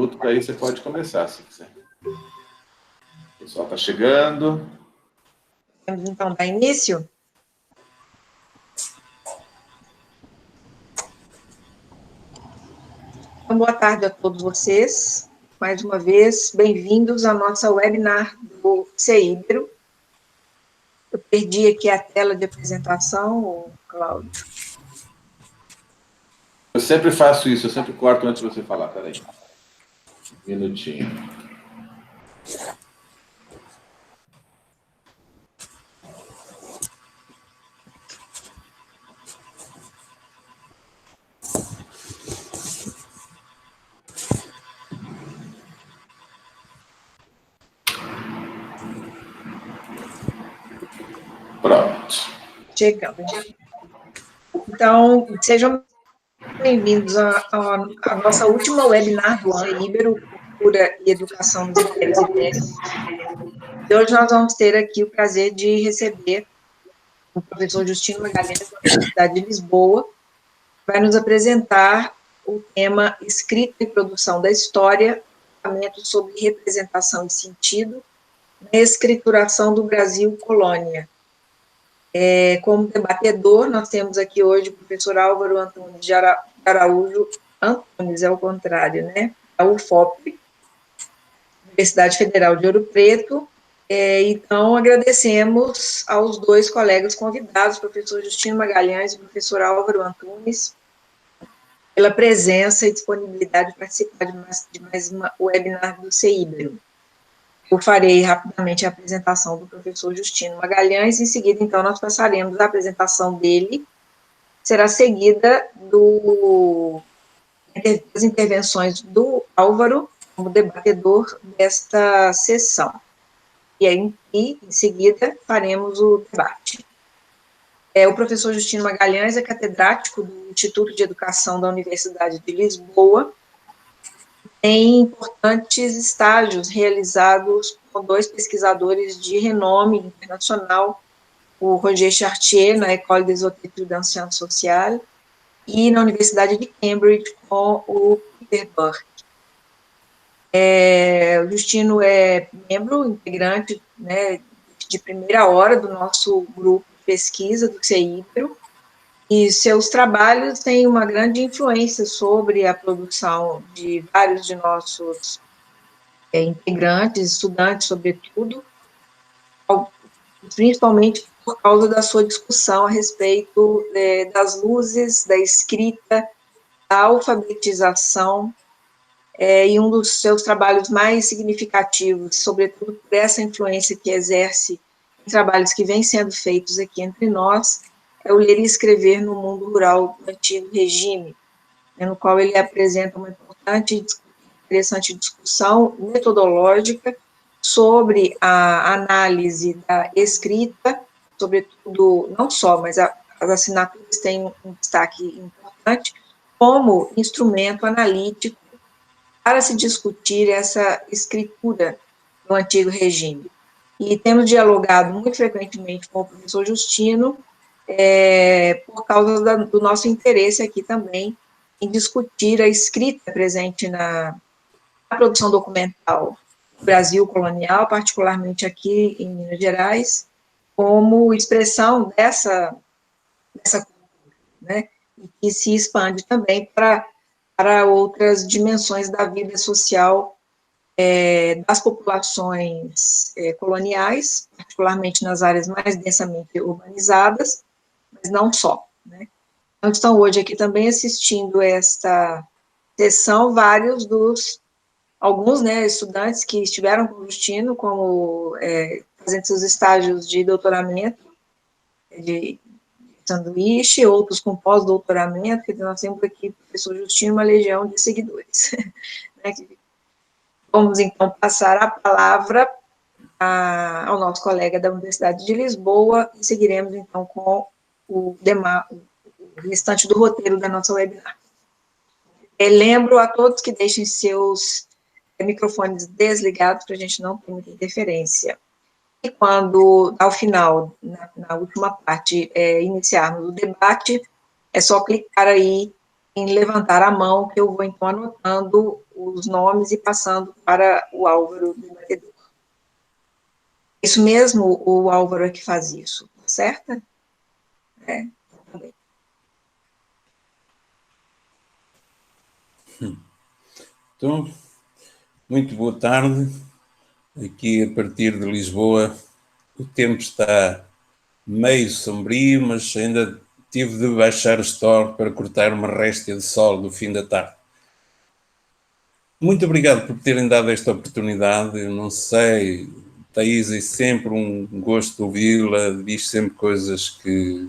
minutos, aí você pode começar, se quiser. O pessoal está chegando. Vamos, então, dar início? Então, boa tarde a todos vocês. Mais uma vez, bem-vindos à nossa webinar do CEIBRO. Eu perdi aqui a tela de apresentação, Cláudio. Eu sempre faço isso, eu sempre corto antes de você falar. Peraí. Um minutinho. Pronto. Chegamos. Então, sejam bem-vindos à nossa última webinar do CEIBRO, Cultura e Educação nos Impérios Ibéricos. E hoje nós vamos ter aqui o prazer de receber o professor Justino Magalhães, da Universidade de Lisboa, que vai nos apresentar o tema Escrita e Produção da História, sobre representação e sentido na escrituração do Brasil Colônia. Como debatedor, nós temos aqui hoje o professor Álvaro Antunes de Araújo, Antunes é o contrário, né? Da UFOP, Universidade Federal de Ouro Preto. Então, agradecemos aos dois colegas convidados, o professor Justino Magalhães e o professor Álvaro Antunes, pela presença e disponibilidade de participar de mais uma webinar do CEIBRO. Eu farei rapidamente a apresentação do professor Justino Magalhães, em seguida, então, nós passaremos a apresentação dele, será seguida das intervenções do Álvaro, como debatedor desta sessão. E aí, em seguida, faremos o debate. O professor Justino Magalhães é catedrático do Instituto de Educação da Universidade de Lisboa, tem importantes estágios realizados com dois pesquisadores de renome internacional, o Roger Chartier, na École des Hautes Études en Sciences Sociales, e na Universidade de Cambridge, com o Peter Burke. O Justino é membro, integrante, né, de primeira hora do nosso grupo de pesquisa do CEIBRO, e seus trabalhos têm uma grande influência sobre a produção de vários de nossos integrantes, estudantes, sobretudo, principalmente por causa da sua discussão a respeito das luzes, da escrita, da alfabetização, e um dos seus trabalhos mais significativos, sobretudo por essa influência que exerce em trabalhos que vêm sendo feitos aqui entre nós, é o Ler e Escrever no Mundo Rural do Antigo Regime, no qual ele apresenta uma importante e interessante discussão metodológica sobre a análise da escrita, sobretudo, não só, mas as assinaturas têm um destaque importante, como instrumento analítico para se discutir essa escritura no antigo regime. E temos dialogado muito frequentemente com o professor Justino, por causa do nosso interesse aqui também em discutir a escrita presente na produção documental do Brasil colonial, particularmente aqui em Minas Gerais, como expressão dessa cultura, né, e que se expande também para outras dimensões da vida social das populações coloniais, particularmente nas áreas mais densamente urbanizadas, mas não só, né. Então, estão hoje aqui também assistindo esta sessão alguns, né, estudantes que estiveram com o Justino, como fazendo seus estágios de doutoramento, de sanduíche, outros com pós-doutoramento, que nós temos aqui, professor Justino, uma legião de seguidores. Vamos, então, passar a palavra ao nosso colega da Universidade de Lisboa, e seguiremos, então, com o restante do roteiro da nossa webinar. Lembro a todos que deixem seus microfones desligados para a gente não ter muita interferência. E quando, ao final, na última parte, iniciarmos o debate, é só clicar aí em levantar a mão, que eu vou, então, anotando os nomes e passando para o Álvaro debatedor. Isso mesmo, o Álvaro é que faz isso, certo? É, tá bem. Então, muito boa tarde. Aqui a partir de Lisboa, o tempo está meio sombrio, mas ainda tive de baixar o store para cortar uma réstia de sol do fim da tarde. Muito obrigado por terem dado esta oportunidade. Eu não sei, Thaís, é sempre um gosto de ouvi-la, diz sempre coisas que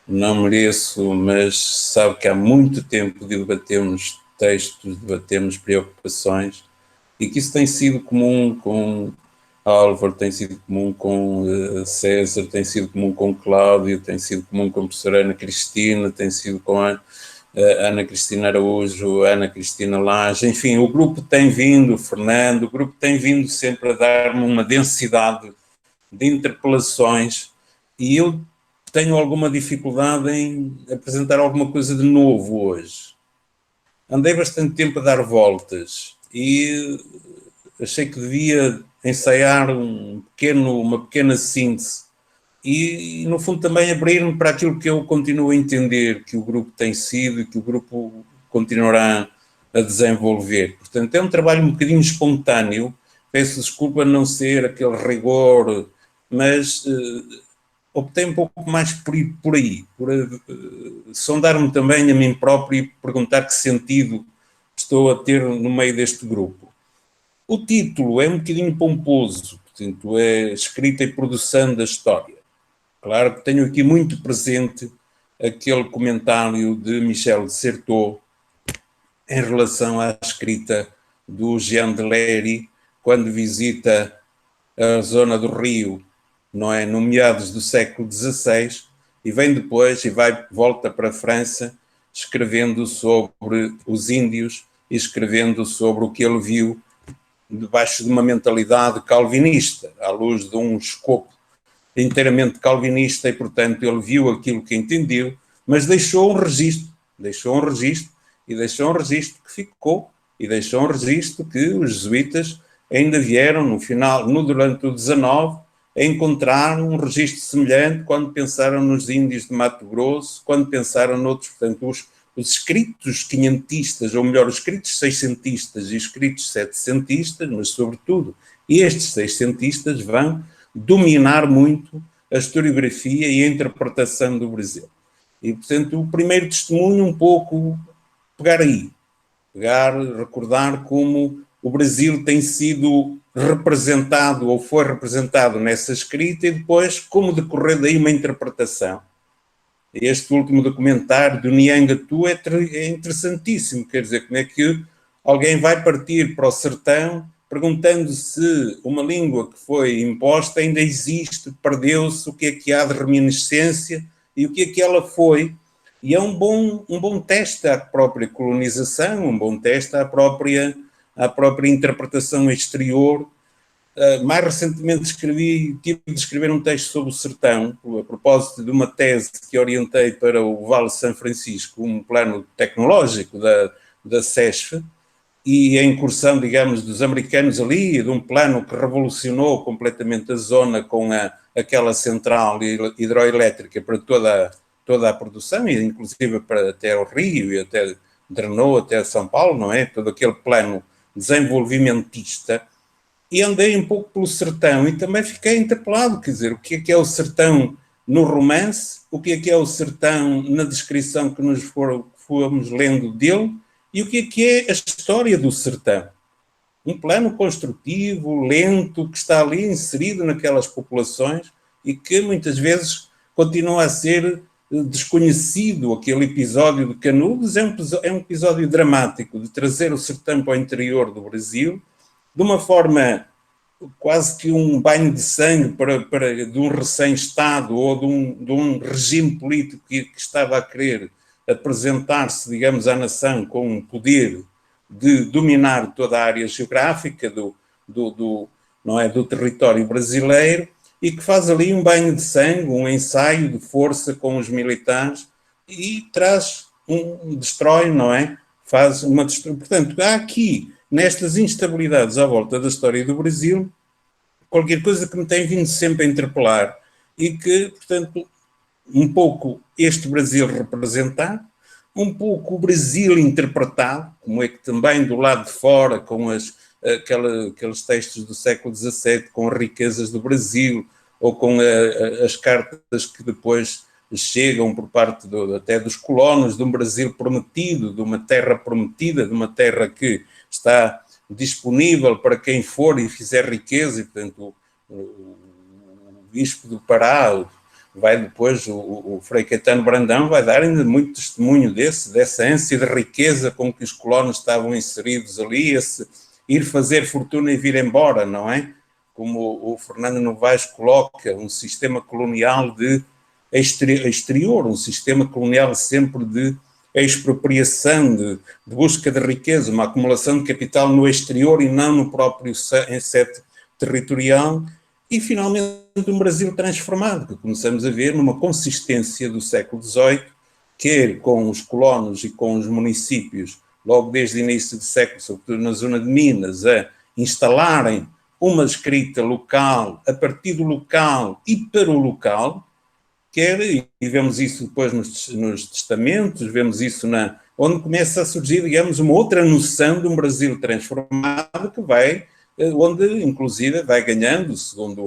não mereço, mas sabe que há muito tempo debatemos textos, debatemos preocupações, e que isso tem sido comum com Álvaro, tem sido comum com César, tem sido comum com Cláudio, tem sido comum com a professora Ana Cristina, tem sido com a Ana Cristina Araújo, a Ana Cristina Lage, enfim, o grupo tem vindo, o Fernando, o grupo tem vindo sempre a dar-me uma densidade de interpelações, e eu tenho alguma dificuldade em apresentar alguma coisa de novo hoje. Andei bastante tempo a dar voltas e achei que devia ensaiar uma pequena síntese e, no fundo, também abrir-me para aquilo que eu continuo a entender que o grupo tem sido e que o grupo continuará a desenvolver. Portanto, é um trabalho um bocadinho espontâneo, peço desculpa não ser aquele rigor, mas optei um pouco mais por aí, por sondar-me também a mim próprio e perguntar que sentido estou a ter no meio deste grupo. O título é um bocadinho pomposo, portanto, é escrita e produção da história. Claro que tenho aqui muito presente aquele comentário de Michel de Certeau em relação à escrita do Jean de Lery, quando visita a zona do Rio, não é, no meados do século XVI, e vem depois e volta para a França, escrevendo sobre os índios e escrevendo sobre o que ele viu debaixo de uma mentalidade calvinista, à luz de um escopo inteiramente calvinista, e, portanto, ele viu aquilo que entendeu, mas deixou um registro que ficou, e deixou um registro que os jesuítas ainda vieram durante o XIX, a encontrar um registro semelhante quando pensaram nos índios de Mato Grosso, quando pensaram noutros, portanto, os escritos quinhentistas, ou melhor, os escritos seiscentistas e os escritos setecentistas, mas sobretudo estes seiscentistas vão dominar muito a historiografia e a interpretação do Brasil. E, portanto, o primeiro testemunho um pouco recordar como o Brasil tem sido representado ou foi representado nessa escrita e depois como decorrer daí uma interpretação. Este último documentário do Niangatu é interessantíssimo, quer dizer, como é que alguém vai partir para o sertão perguntando se uma língua que foi imposta ainda existe, perdeu-se, o que é que há de reminiscência e o que é que ela foi. E é um bom teste à própria colonização, um bom teste à própria interpretação exterior. Mais recentemente tive de escrever um texto sobre o sertão, a propósito de uma tese que orientei para o Vale de São Francisco, um plano tecnológico da SESF, e a incursão, digamos, dos americanos ali, de um plano que revolucionou completamente a zona com aquela central hidroelétrica para toda a produção, e inclusive até o Rio, e até drenou até São Paulo, não é? Todo aquele plano desenvolvimentista. E andei um pouco pelo sertão e também fiquei interpelado, quer dizer, o que é o sertão no romance, o que é o sertão na descrição que nos fomos lendo dele, e o que é a história do sertão. Um plano construtivo, lento, que está ali inserido naquelas populações e que muitas vezes continua a ser desconhecido. Aquele episódio de Canudos é um episódio dramático de trazer o sertão para o interior do Brasil, de uma forma quase que um banho de sangue de um recém-Estado ou de um regime político que estava a querer apresentar-se, digamos, à nação com um poder de dominar toda a área geográfica não é, do território brasileiro, e que faz ali um banho de sangue, um ensaio de força com os militares e destrói, não é, faz uma destruição. Portanto, há aqui, nestas instabilidades à volta da história do Brasil, qualquer coisa que me tem vindo sempre a interpelar e que, portanto, um pouco este Brasil representar, um pouco o Brasil interpretado, como é que também do lado de fora, com aqueles textos do século XVII, com as riquezas do Brasil, ou com as cartas que depois chegam por parte até dos colonos, de um Brasil prometido, de uma terra prometida, de uma terra que está disponível para quem for e fizer riqueza, e portanto o bispo do Pará, vai depois, o Frei Caetano Brandão vai dar ainda muito testemunho dessa ânsia de riqueza com que os colonos estavam inseridos ali, esse ir fazer fortuna e vir embora, não é? Como o Fernando Novaes coloca, um sistema colonial de exterior, um sistema colonial sempre de expropriação, de busca de riqueza, uma acumulação de capital no exterior e não no próprio sete territorial, e finalmente um Brasil transformado, que começamos a ver numa consistência do século XVIII, quer com os colonos e com os municípios, logo desde o início do século, sobretudo na zona de Minas, a instalarem uma escrita local, a partir do local e para o local, e vemos isso depois nos testamentos, vemos isso onde começa a surgir, digamos, uma outra noção de um Brasil transformado que vai, onde inclusive vai ganhando, segundo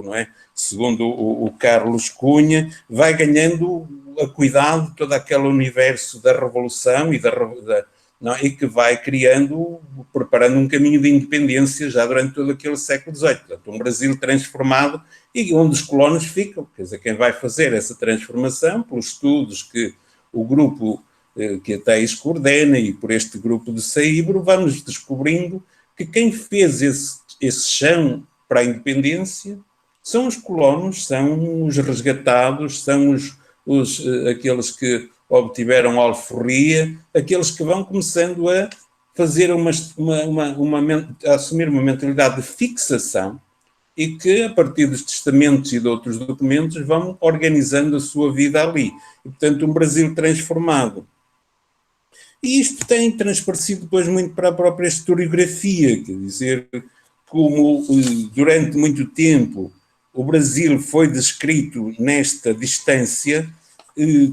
o Carlos Cunha, vai ganhando a cuidado de todo aquele universo da Revolução e que vai preparando um caminho de independência já durante todo aquele século XVIII. Portanto, um Brasil transformado e onde os colonos ficam. Quer dizer, quem vai fazer essa transformação, pelos estudos que o grupo que a Thais coordena e por este grupo de Saíbro, vamos descobrindo que quem fez esse chão para a independência são os colonos, são os resgatados, são aqueles que obtiveram alforria, aqueles que vão começando a fazer a assumir uma mentalidade de fixação e que, a partir dos testamentos e de outros documentos, vão organizando a sua vida ali. E, portanto, um Brasil transformado. E isto tem transparecido depois muito para a própria historiografia, quer dizer, como durante muito tempo o Brasil foi descrito nesta distância,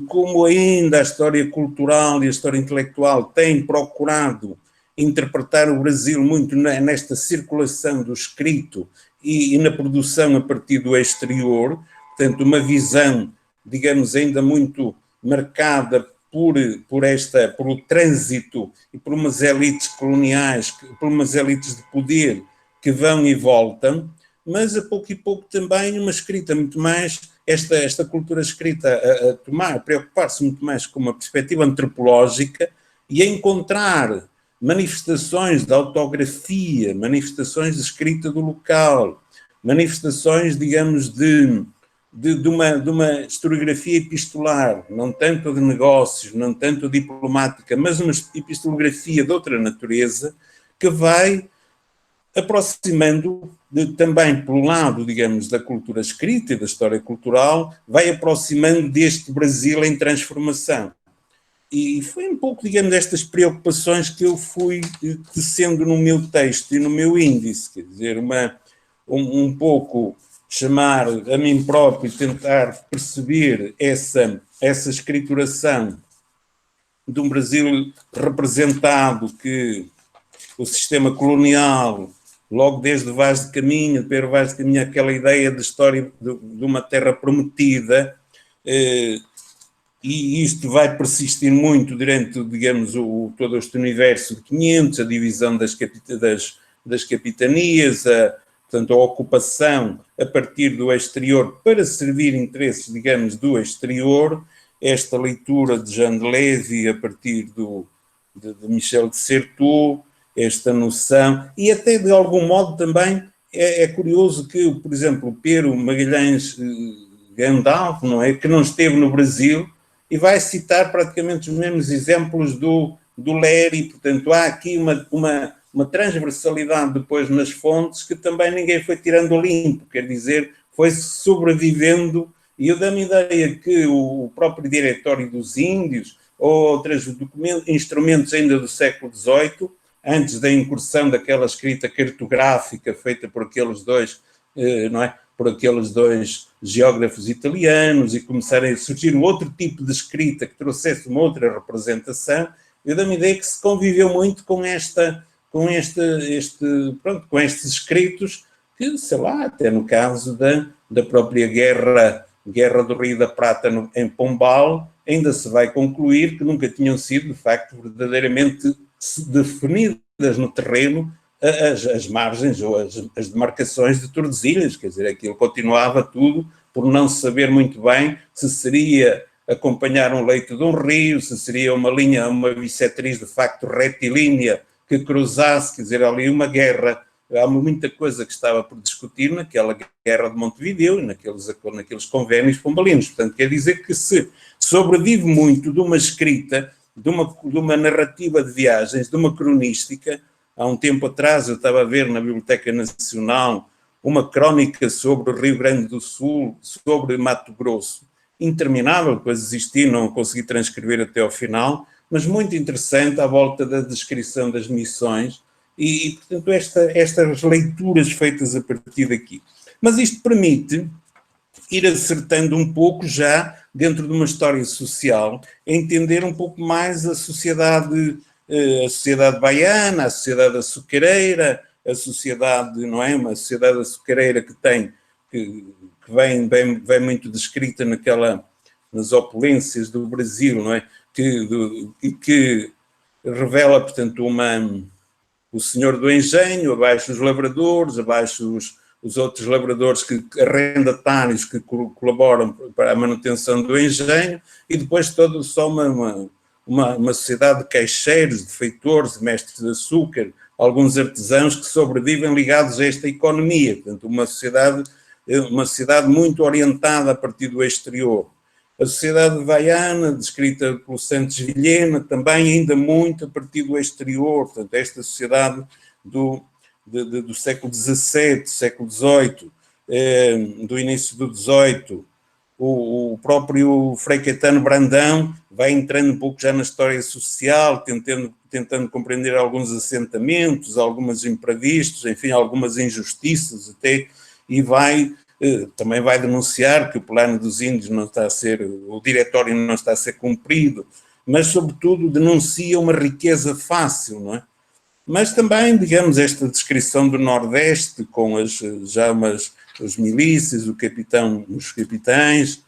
como ainda a história cultural e a história intelectual têm procurado interpretar o Brasil muito nesta circulação do escrito e na produção a partir do exterior, portanto uma visão, digamos, ainda muito marcada por o trânsito e por umas elites coloniais, por umas elites de poder que vão e voltam, mas a pouco e pouco também uma escrita muito mais, esta cultura escrita a preocupar-se muito mais com uma perspectiva antropológica e a encontrar manifestações de autografia, manifestações de escrita do local, manifestações, digamos, de uma historiografia epistolar, não tanto de negócios, não tanto diplomática, mas uma epistolografia de outra natureza que vai aproximando também pelo lado, digamos, da cultura escrita e da história cultural, vai aproximando deste Brasil em transformação. E foi um pouco, digamos, estas preocupações que eu fui tecendo no meu texto e no meu índice, quer dizer, um pouco chamar a mim próprio e tentar perceber essa escrituração de um Brasil representado que o sistema colonial, logo desde Vaz de Caminha, Pedro Vaz de Caminha, aquela ideia de história de uma terra prometida, e isto vai persistir muito durante, digamos, todo este universo de 500, a divisão das capitanias, portanto, a ocupação a partir do exterior para servir interesses, digamos, do exterior, esta leitura de Jean de Lévy a partir de Michel de Certeau, esta noção, e até de algum modo também é curioso que, por exemplo, Pero Magalhães Gandalf, não é, que não esteve no Brasil, e vai citar praticamente os mesmos exemplos do Léry, portanto há aqui uma transversalidade depois nas fontes que também ninguém foi tirando limpo, quer dizer, foi sobrevivendo, e eu dou-me a ideia que o próprio Diretório dos Índios, ou outros instrumentos ainda do século XVIII, antes da incursão daquela escrita cartográfica feita por aqueles dois, não é? Por aqueles dois geógrafos italianos, e começarem a surgir um outro tipo de escrita que trouxesse uma outra representação. Eu dou-me a ideia que se conviveu muito com com estes escritos, que, sei lá, até no caso da própria guerra do Rio da Prata em Pombal, ainda se vai concluir que nunca tinham sido, de facto, verdadeiramente definidas no terreno as margens ou as demarcações de Tordesilhas, quer dizer, aquilo continuava tudo por não saber muito bem se seria acompanhar um leito de um rio, se seria uma linha, uma bissetriz de facto retilínea que cruzasse, quer dizer, ali uma guerra. Há muita coisa que estava por discutir naquela guerra de Montevideo e naqueles convénios pombalinos. Portanto, quer dizer que se sobrevive muito de uma escrita, de uma narrativa de viagens, de uma cronística. Há um tempo atrás eu estava a ver na Biblioteca Nacional uma crónica sobre o Rio Grande do Sul, sobre Mato Grosso, interminável, depois desisti, não consegui transcrever até ao final, mas muito interessante à volta da descrição das missões e portanto, estas leituras feitas a partir daqui. Mas isto permite ir acertando um pouco já, dentro de uma história social, entender um pouco mais a sociedade baiana, a sociedade açucareira, a sociedade, não é? Uma sociedade açucareira que vem muito descrita nas opulências do Brasil, não é? Que revela, portanto, o senhor do engenho, abaixo os lavradores, abaixo os outros lavradores arrendatários que colaboram para a manutenção do engenho, e depois todo só uma sociedade de caixeiros, de feitores, de mestres de açúcar, alguns artesãos que sobrevivem ligados a esta economia. Portanto, uma sociedade muito orientada a partir do exterior. A sociedade baiana, descrita pelo Santos Vilhena, também ainda muito a partir do exterior. Portanto, esta sociedade do século XVII, século XVIII, do início do XVIII, o próprio Frei Caetano Brandão vai entrando um pouco já na história social, tentando compreender alguns assentamentos, alguns imprevistos, enfim, algumas injustiças até, e também vai denunciar que o plano dos índios não está a ser, o diretório não está a ser cumprido, mas sobretudo denuncia uma riqueza fácil, não é? Mas também, digamos, esta descrição do Nordeste com as milícias, os capitães,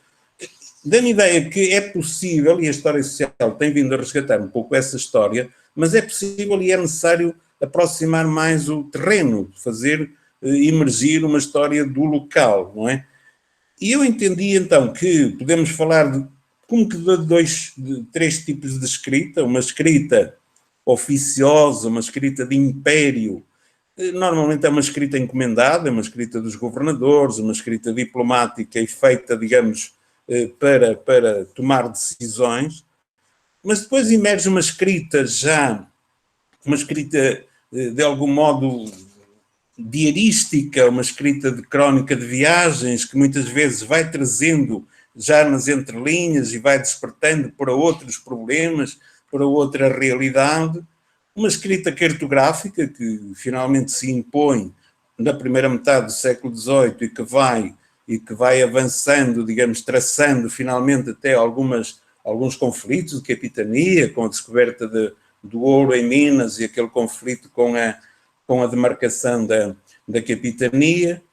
dá-me ideia que é possível, e a história social tem vindo a resgatar um pouco essa história, mas é possível e é necessário aproximar mais o terreno, fazer emergir uma história do local, não é? E eu entendi então que podemos falar de três tipos de escrita: uma escrita oficiosa, uma escrita de império, normalmente é uma escrita encomendada, é uma escrita dos governadores, uma escrita diplomática e feita, digamos, para tomar decisões, mas depois emerge uma escrita de algum modo diarística, uma escrita de crónica de viagens, que muitas vezes vai trazendo já nas entrelinhas e vai despertando para outros problemas, para outra realidade, uma escrita cartográfica que finalmente se impõe na primeira metade do século XVIII e que vai avançando, digamos, traçando finalmente até alguns conflitos de capitania, com a descoberta do ouro em Minas e aquele conflito com a demarcação da capitania,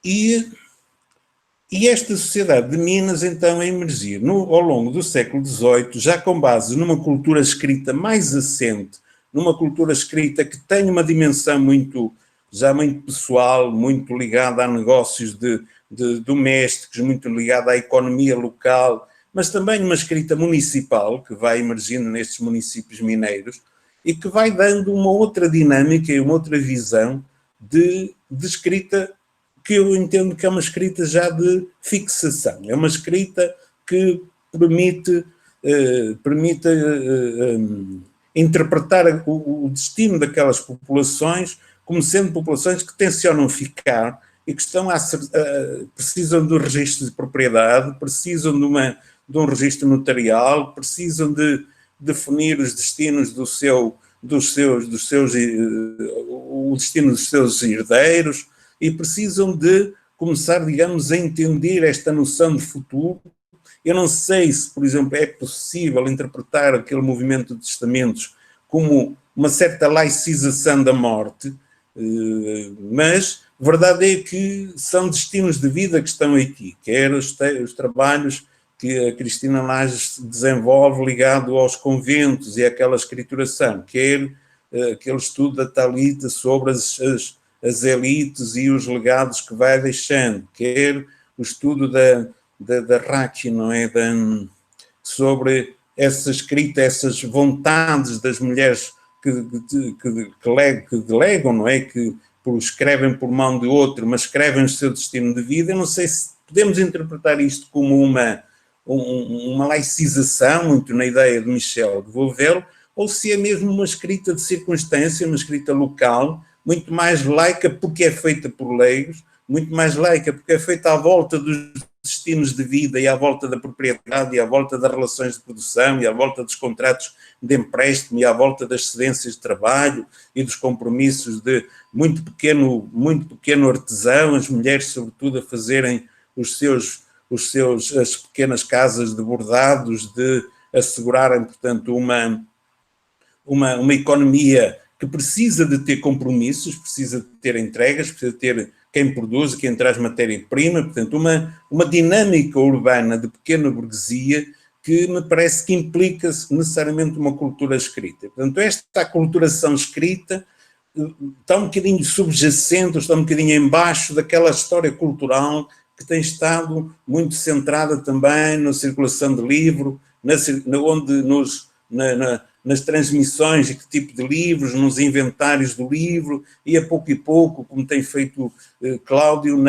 e esta sociedade de Minas, então, a emergir ao longo do século XVIII, já com base numa cultura escrita mais assente, numa cultura escrita que tem uma dimensão muito pessoal, muito ligada a negócios domésticos, muito ligada à economia local, mas também uma escrita municipal, que vai emergindo nestes municípios mineiros, e que vai dando uma outra dinâmica e uma outra visão de escrita, que eu entendo que é uma escrita já de fixação, é uma escrita que permite interpretar o destino daquelas populações como sendo populações que tencionam ficar e que precisam do registro de propriedade, precisam de um registro notarial, precisam de definir os destinos o destino dos seus herdeiros, e precisam de começar, digamos, a entender esta noção de futuro. Eu não sei se, por exemplo, é possível interpretar aquele movimento de testamentos como uma certa laicização da morte, mas a verdade é que são destinos de vida que estão aqui, quer os trabalhos que a Cristina Lages desenvolve ligado aos conventos e àquela escrituração, quer aquele estudo da Talita sobre as elites e os legados que vai deixando, quer o estudo da Raki, não é? Sobre essa escrita, essas vontades das mulheres que delegam, não é? Que escrevem por mão de outro, mas escrevem o seu destino de vida. Eu não sei se podemos interpretar isto como uma laicização, muito na ideia de Michel de Vauvel, ou se é mesmo uma escrita de circunstância, uma escrita local, muito mais laica porque é feita por leigos, muito mais laica porque é feita à volta dos destinos de vida e à volta da propriedade e à volta das relações de produção e à volta dos contratos de empréstimo e à volta das cedências de trabalho e dos compromissos de muito pequeno artesão, as mulheres sobretudo a fazerem as pequenas casas de bordados, de assegurarem, portanto, uma economia que precisa de ter compromissos, precisa de ter entregas, precisa de ter quem produz, quem traz matéria-prima, portanto, uma dinâmica urbana de pequena burguesia que me parece que implica necessariamente uma cultura escrita. Portanto, esta aculturação escrita está um bocadinho subjacente, está um bocadinho embaixo daquela história cultural que tem estado muito centrada também na circulação de livro, nas transmissões de que tipo de livros, nos inventários do livro, e a pouco, como tem feito Cláudio,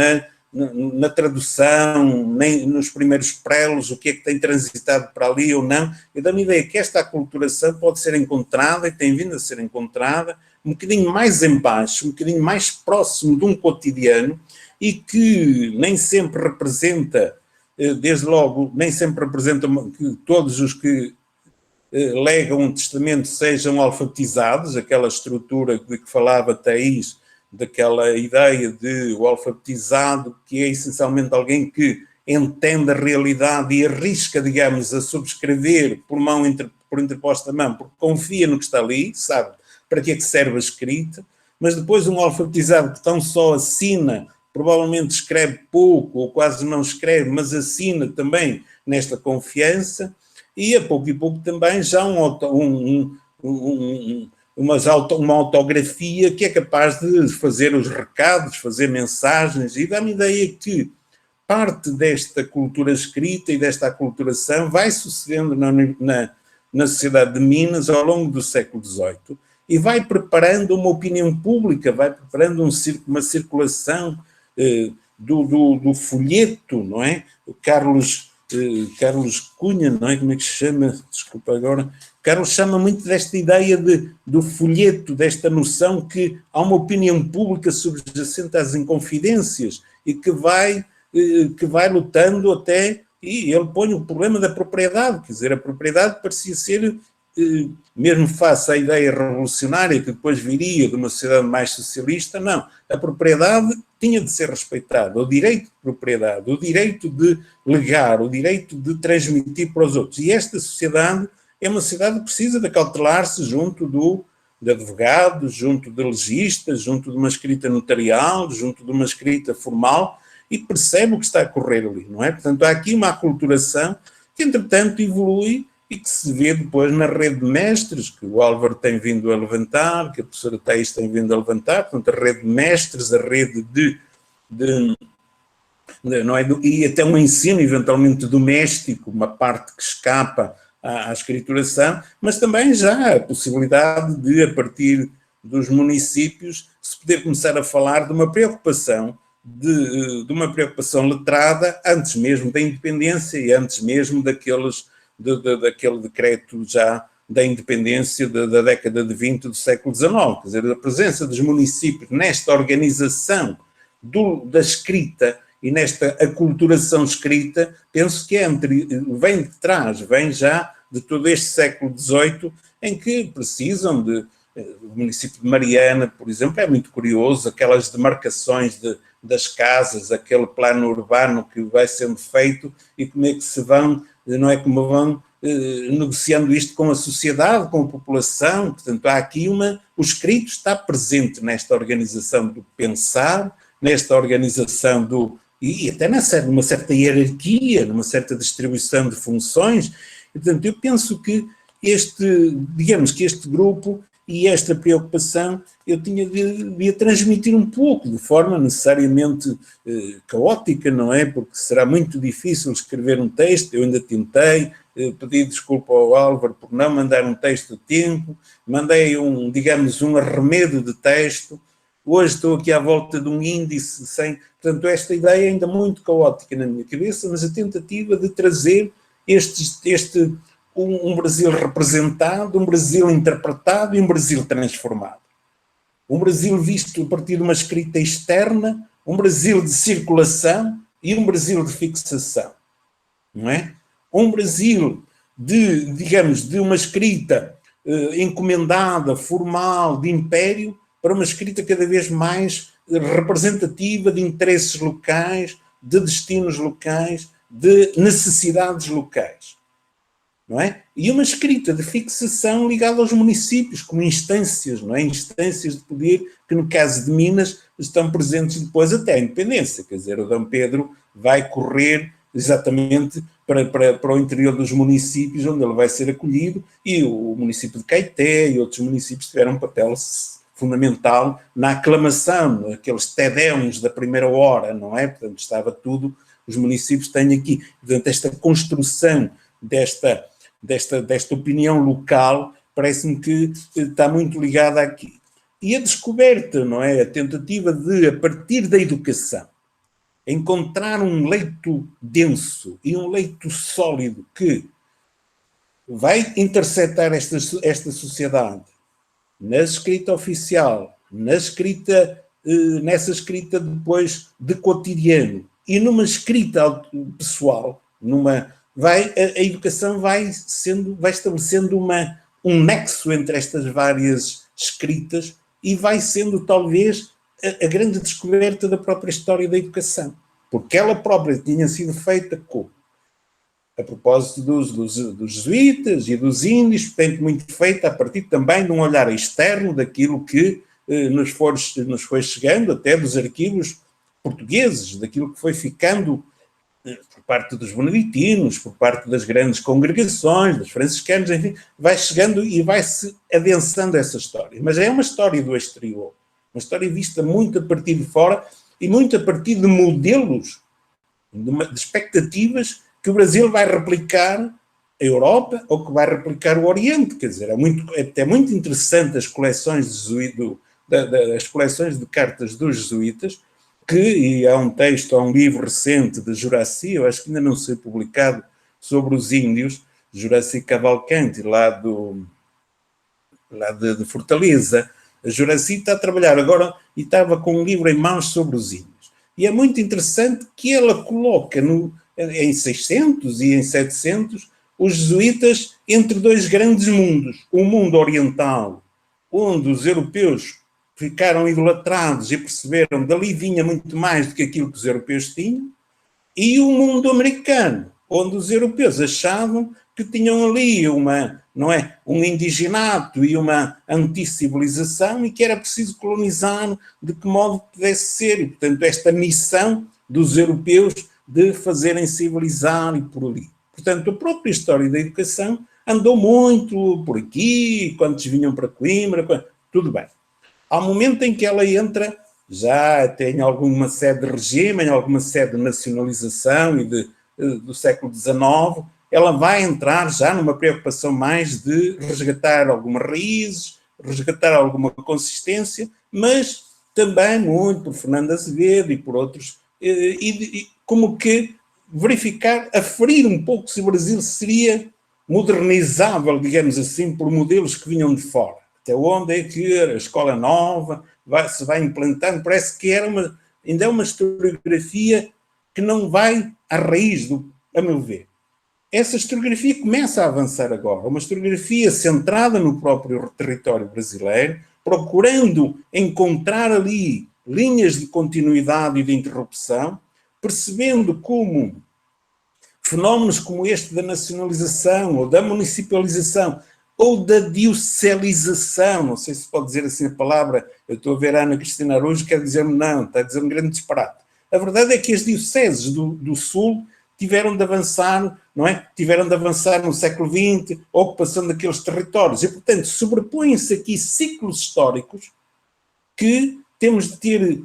na tradução, nem nos primeiros prelos, o que é que tem transitado para ali ou não. Eu dou-me a ideia que esta aculturação pode ser encontrada, e tem vindo a ser encontrada, um bocadinho mais em baixo, um bocadinho mais próximo de um cotidiano, e que nem sempre representa, desde logo, nem sempre representa que todos os que legam um testamento sejam alfabetizados, aquela estrutura de que falava Thaís, daquela ideia de o alfabetizado, que é essencialmente alguém que entende a realidade e arrisca, digamos, a subscrever por interposta mão, porque confia no que está ali, sabe para que é que serve a escrita, mas depois um alfabetizado que tão só assina, provavelmente escreve pouco ou quase não escreve, mas assina também nesta confiança, e a pouco também já uma autografia que é capaz de fazer os recados, fazer mensagens, e dá-me a ideia que parte desta cultura escrita e desta aculturação vai sucedendo na sociedade de Minas ao longo do século XVIII e vai preparando uma opinião pública, vai preparando uma circulação do folheto, não é? O Carlos Cunha, não é? Como é que se chama? Desculpa agora. Carlos chama muito desta ideia do folheto, desta noção que há uma opinião pública subjacente às inconfidências e que vai lutando até, e ele põe o problema da propriedade, quer dizer, a propriedade parecia ser, mesmo face à ideia revolucionária que depois viria de uma sociedade mais socialista, não, a propriedade tinha de ser respeitada, o direito de propriedade, o direito de legar, o direito de transmitir para os outros, e esta sociedade é uma sociedade que precisa de acautelar-se junto de advogados, junto de legistas, junto de uma escrita notarial, junto de uma escrita formal, e percebe o que está a correr ali, não é? Portanto, há aqui uma aculturação que, entretanto, evolui e que se vê depois na rede de mestres, que o Álvaro tem vindo a levantar, que a professora Thaís tem vindo a levantar, portanto, a rede de mestres, a rede não é, e até um ensino eventualmente doméstico, uma parte que escapa à escrituração, mas também já a possibilidade de, a partir dos municípios, se poder começar a falar de uma preocupação, de uma preocupação letrada, antes mesmo da independência e antes mesmo daquele decreto já da independência da década de 20 do século XIX. Quer dizer, a presença dos municípios nesta organização da escrita e nesta aculturação escrita, penso que vem de trás, vem já de todo este século XVIII, em que precisam de... O município de Mariana, por exemplo, é muito curioso, aquelas demarcações das casas, aquele plano urbano que vai sendo feito e como é que se vão, não é como vão negociando isto com a sociedade, com a população. Portanto, há aqui o escrito está presente nesta organização do pensar, nesta organização e até numa certa hierarquia, numa certa distribuição de funções. E, portanto, eu penso que digamos que este grupo e esta preocupação eu devia transmitir um pouco, de forma necessariamente caótica, não é? Porque será muito difícil escrever um texto, eu ainda tentei, pedi desculpa ao Álvaro por não mandar um texto a tempo, mandei digamos, um arremedo de texto, hoje estou aqui à volta de um índice sem... Portanto, esta ideia é ainda muito caótica na minha cabeça, mas a tentativa de trazer um Brasil representado, um Brasil interpretado e um Brasil transformado. Um Brasil visto a partir de uma escrita externa, um Brasil de circulação e um Brasil de fixação. Não é? Um Brasil digamos, de uma escrita encomendada, formal, de império, para uma escrita cada vez mais representativa de interesses locais, de destinos locais, de necessidades locais. Não é? E uma escrita de fixação ligada aos municípios, como instâncias, não é? Instâncias de poder que, no caso de Minas, estão presentes depois até a independência. Quer dizer, o Dom Pedro vai correr exatamente para o interior dos municípios, onde ele vai ser acolhido, e o município de Caeté e outros municípios tiveram um papel fundamental na aclamação, aqueles tédeums da primeira hora, não é? Portanto, estava tudo, os municípios têm aqui, portanto, esta construção desta opinião local, parece-me que está muito ligada aqui. E a descoberta, não é? A tentativa de, a partir da educação, encontrar um leito denso e um leito sólido que vai interceptar esta sociedade na escrita oficial, nessa escrita depois de cotidiano e numa escrita pessoal, a educação vai estabelecendo um nexo entre estas várias escritas e vai sendo talvez a grande descoberta da própria história da educação, porque ela própria tinha sido feita a propósito dos jesuítas e dos índios, portanto muito feita a partir também de um olhar externo daquilo que nos foi chegando, até dos arquivos portugueses, daquilo que foi ficando por parte dos beneditinos, por parte das grandes congregações, dos franciscanos, enfim, vai chegando e vai-se adensando essa história. Mas é uma história do exterior, uma história vista muito a partir de fora e muito a partir de modelos, de expectativas que o Brasil vai replicar a Europa ou que vai replicar o Oriente. Quer dizer, é até muito interessante as coleções as coleções de cartas dos jesuítas, e há um livro recente de Juraci, eu acho que ainda não foi publicado, sobre os índios, Juraci Cavalcanti, lá de Fortaleza. A Juraci está a trabalhar agora e estava com um livro em mãos sobre os índios. E é muito interessante que ela coloca em 600 e em 700 os jesuítas entre dois grandes mundos. O mundo oriental, onde os europeus ficaram idolatrados e perceberam que dali vinha muito mais do que aquilo que os europeus tinham, e o mundo americano, onde os europeus achavam que tinham ali um indigenato e uma anticivilização e que era preciso colonizar de que modo pudesse ser. E, portanto, esta missão dos europeus de fazerem civilizar e por ali. Portanto, a própria história da educação andou muito por aqui, quantos vinham para Coimbra, tudo bem. Há um momento em que ela entra, já tem alguma sede de regime, alguma sede de nacionalização e do século XIX, ela vai entrar já numa preocupação mais de resgatar algumas raízes, resgatar alguma consistência, mas também muito por Fernando Azevedo e por outros, e como que verificar, aferir um pouco se o Brasil seria modernizável, digamos assim, por modelos que vinham de fora. Até onde é que a escola nova se vai implantando, parece que ainda é uma historiografia que não vai à raiz, a meu ver. Essa historiografia começa a avançar agora, uma historiografia centrada no próprio território brasileiro, procurando encontrar ali linhas de continuidade e de interrupção, percebendo como fenómenos como este da nacionalização, ou da municipalização, ou da diocelização, não sei se pode dizer assim a palavra, eu estou a ver a Ana Cristina Araújo, quer dizer-me não, está a dizer um grande disparate. A verdade é que as dioceses do Sul tiveram de avançar, não é? Tiveram de avançar no século XX, ocupação daqueles territórios, e portanto sobrepõem-se aqui ciclos históricos que temos de ter,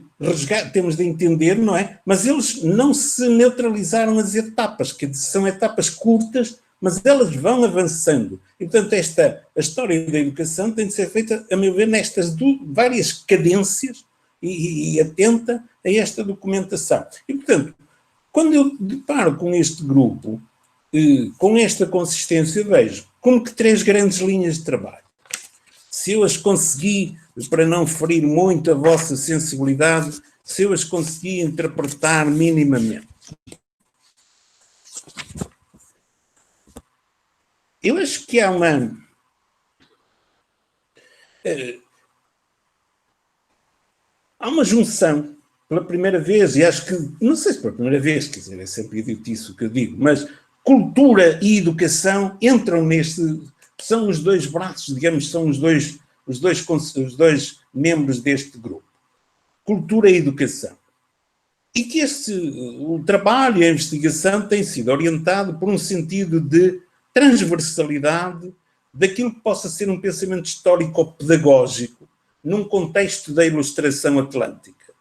temos de entender, não é? Mas eles não se neutralizaram as etapas, que são etapas curtas, mas elas vão avançando. E, portanto, a história da educação tem de ser feita, a meu ver, nestas várias cadências e atenta a esta documentação. E, portanto, quando eu deparo com este grupo, com esta consistência, vejo como que 3 grandes linhas de trabalho. Se eu as consegui, para não ferir muito a vossa sensibilidade, se eu as consegui interpretar minimamente. Eu acho que há uma junção, pela primeira vez, e acho que, não sei se pela primeira vez, quer dizer, é sempre idiotice o que eu digo, mas cultura e educação entram são os 2 braços, digamos, são os dois membros deste grupo. Cultura e educação. E que o trabalho e a investigação tem sido orientado por um sentido de transversalidade daquilo que possa ser um pensamento histórico-pedagógico num contexto da ilustração atlântica.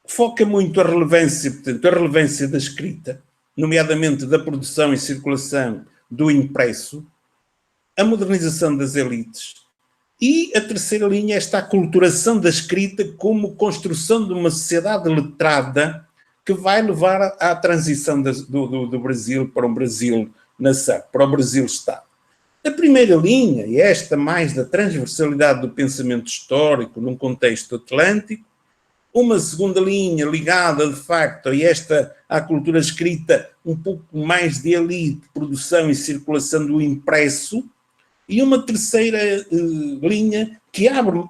Foca muito a relevância da escrita, nomeadamente da produção e circulação do impresso, a modernização das elites, e a terceira linha está a aculturação da escrita como construção de uma sociedade letrada que vai levar à transição do Brasil para um Brasil-nação, para o Brasil-Estado. A primeira linha, e esta mais da transversalidade do pensamento histórico num contexto atlântico, uma segunda linha ligada, de facto, à cultura escrita, um pouco mais de elite, produção e circulação do impresso, e uma terceira linha que abre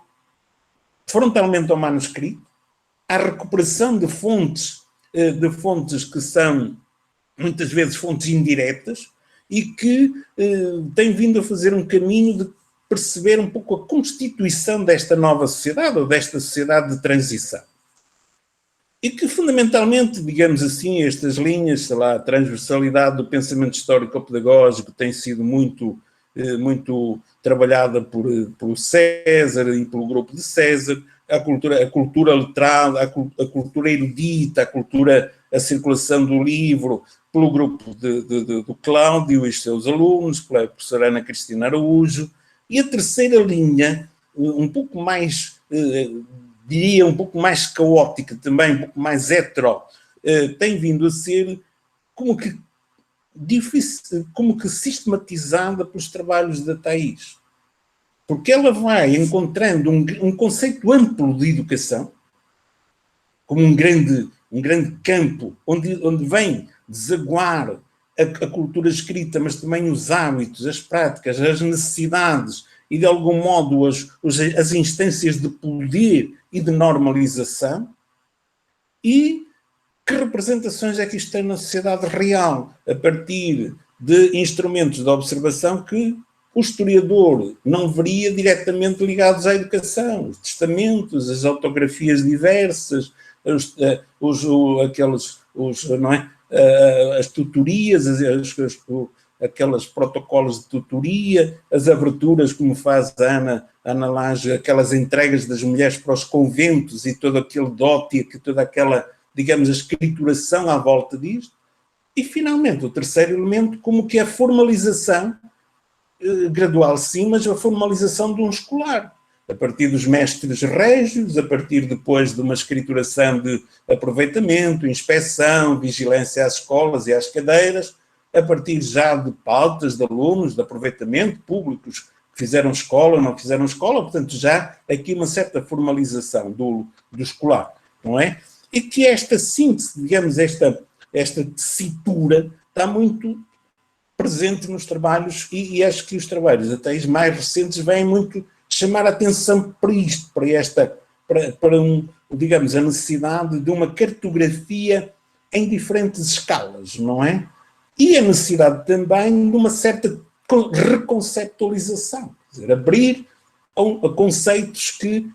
frontalmente ao manuscrito, à recuperação de fontes que são, muitas vezes, fontes indiretas, e que tem vindo a fazer um caminho de perceber um pouco a constituição desta nova sociedade, ou desta sociedade de transição. E que, fundamentalmente, digamos assim, estas linhas, sei lá, a transversalidade do pensamento histórico-pedagógico tem sido muito trabalhada por César e pelo grupo de César, a cultura letrada, a cultura erudita, a circulação do livro, pelo grupo do Cláudio e os seus alunos, pela professora Ana Cristina Araújo, e a terceira linha, um pouco mais, diria, um pouco mais caótica também, um pouco mais hetero, tem vindo a ser como que difícil, como que sistematizada pelos trabalhos da Thais. Porque ela vai encontrando um conceito amplo de educação, como um grande campo, onde vem desaguar a cultura escrita, mas também os hábitos, as práticas, as necessidades e, de algum modo, as instâncias de poder e de normalização. E que representações é que isto tem na sociedade real, a partir de instrumentos de observação que o historiador não veria diretamente ligados à educação, os testamentos, as autografias diversas, as tutorias, aqueles protocolos de tutoria, as aberturas, como faz a Ana Laje, aquelas entregas das mulheres para os conventos e todo aquele dote, toda aquela, digamos, a escrituração à volta disto. E, finalmente, o terceiro elemento, como que é a formalização, gradual sim, mas a formalização de um escolar, a partir dos mestres régios, a partir depois de uma escrituração de aproveitamento, inspeção, vigilância às escolas e às cadeiras, a partir já de pautas de alunos, de aproveitamento, públicos que fizeram escola, não fizeram escola, portanto já aqui uma certa formalização do escolar, não é? e que esta síntese, digamos, esta tessitura está muito presente nos trabalhos, e acho que os trabalhos até os mais recentes vêm muito chamar a atenção para isto, digamos, a necessidade de uma cartografia em diferentes escalas, não é? E a necessidade também de uma certa reconceptualização, quer dizer, abrir a conceitos que,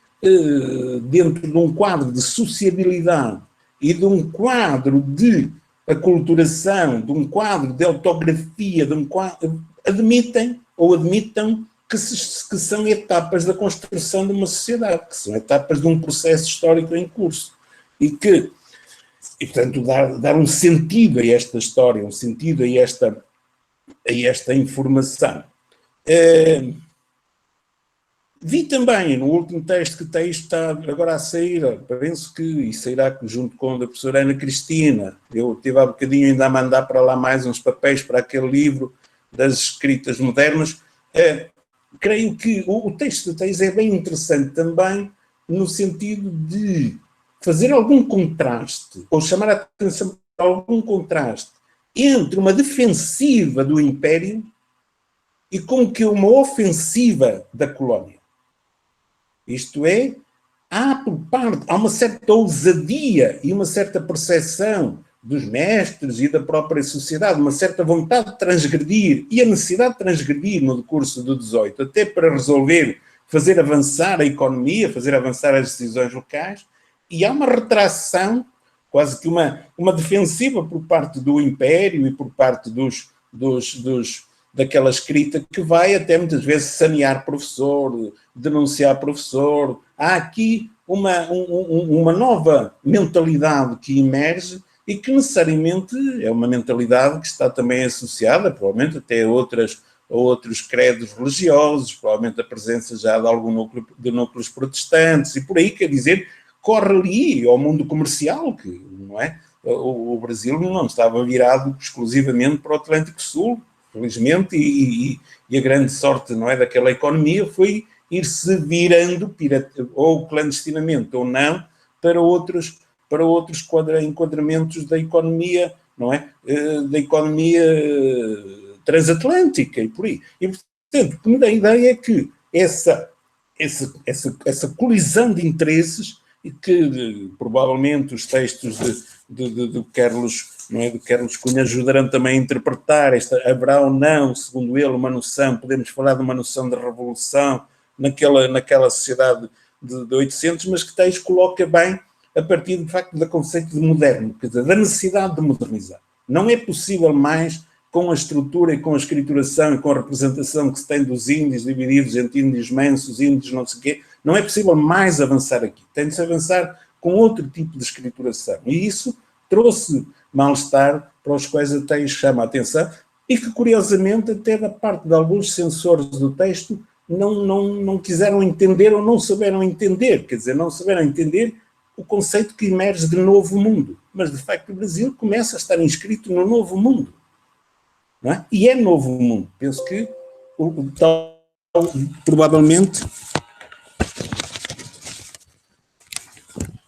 dentro de um quadro de sociabilidade e de um quadro de aculturação, de um quadro de autografia, admitam que são etapas da construção de uma sociedade, que são etapas de um processo histórico em curso. E, portanto, dar um sentido a esta história, um sentido a esta informação. Vi também, no último texto que está agora a sair, penso que, e sairá junto com a da professora Ana Cristina, eu tive há bocadinho ainda a mandar para lá mais uns papéis para aquele livro das escritas modernas. Creio que o texto da Thais é bem interessante também, no sentido de fazer algum contraste, ou chamar a atenção para algum contraste, entre uma defensiva do Império e como que uma ofensiva da colónia. Isto é, há uma certa ousadia e uma certa percepção dos mestres e da própria sociedade, uma certa vontade de transgredir e a necessidade de transgredir no decurso do 18, até para resolver, fazer avançar a economia, fazer avançar as decisões locais, e há uma retração, quase que uma defensiva por parte do Império e por parte daquela escrita que vai até muitas vezes sanear professor, denunciar professor. Há aqui uma nova mentalidade que emerge e que necessariamente é uma mentalidade que está também associada, provavelmente até a outros credos religiosos, provavelmente a presença já de algum núcleo, de núcleos protestantes e por aí, quer dizer, corre ali ao mundo comercial, que não é? O Brasil não estava virado exclusivamente para o Atlântico Sul, felizmente, e a grande sorte, não é, daquela economia foi ir-se virando, ou clandestinamente ou não, para outros enquadramentos da economia, não é? Da economia transatlântica e por aí. E, portanto, o que me dá a ideia é que essa colisão de interesses, e que provavelmente os textos de Carlos, não é, de Carlos Cunha ajudarão também a interpretar haverá ou não, segundo ele, uma noção, podemos falar de uma noção de revolução naquela sociedade de 800, mas que Thais coloca bem a partir, de facto, do conceito de moderno, quer dizer, da necessidade de modernizar. Não é possível mais, com a estrutura e com a escrituração e com a representação que se tem dos índios divididos entre índios mansos, índios não sei o quê, não é possível mais avançar aqui. Tem de se avançar com outro tipo de escrituração. E isso trouxe mal-estar para os quais a Thais chama a atenção e que, curiosamente, até da parte de alguns censores do texto, não quiseram entender ou não souberam entender. Quer dizer, não souberam entender o conceito que emerge de novo mundo. Mas, de facto, o Brasil começa a estar inscrito no novo mundo. Não é? E é novo mundo. Penso que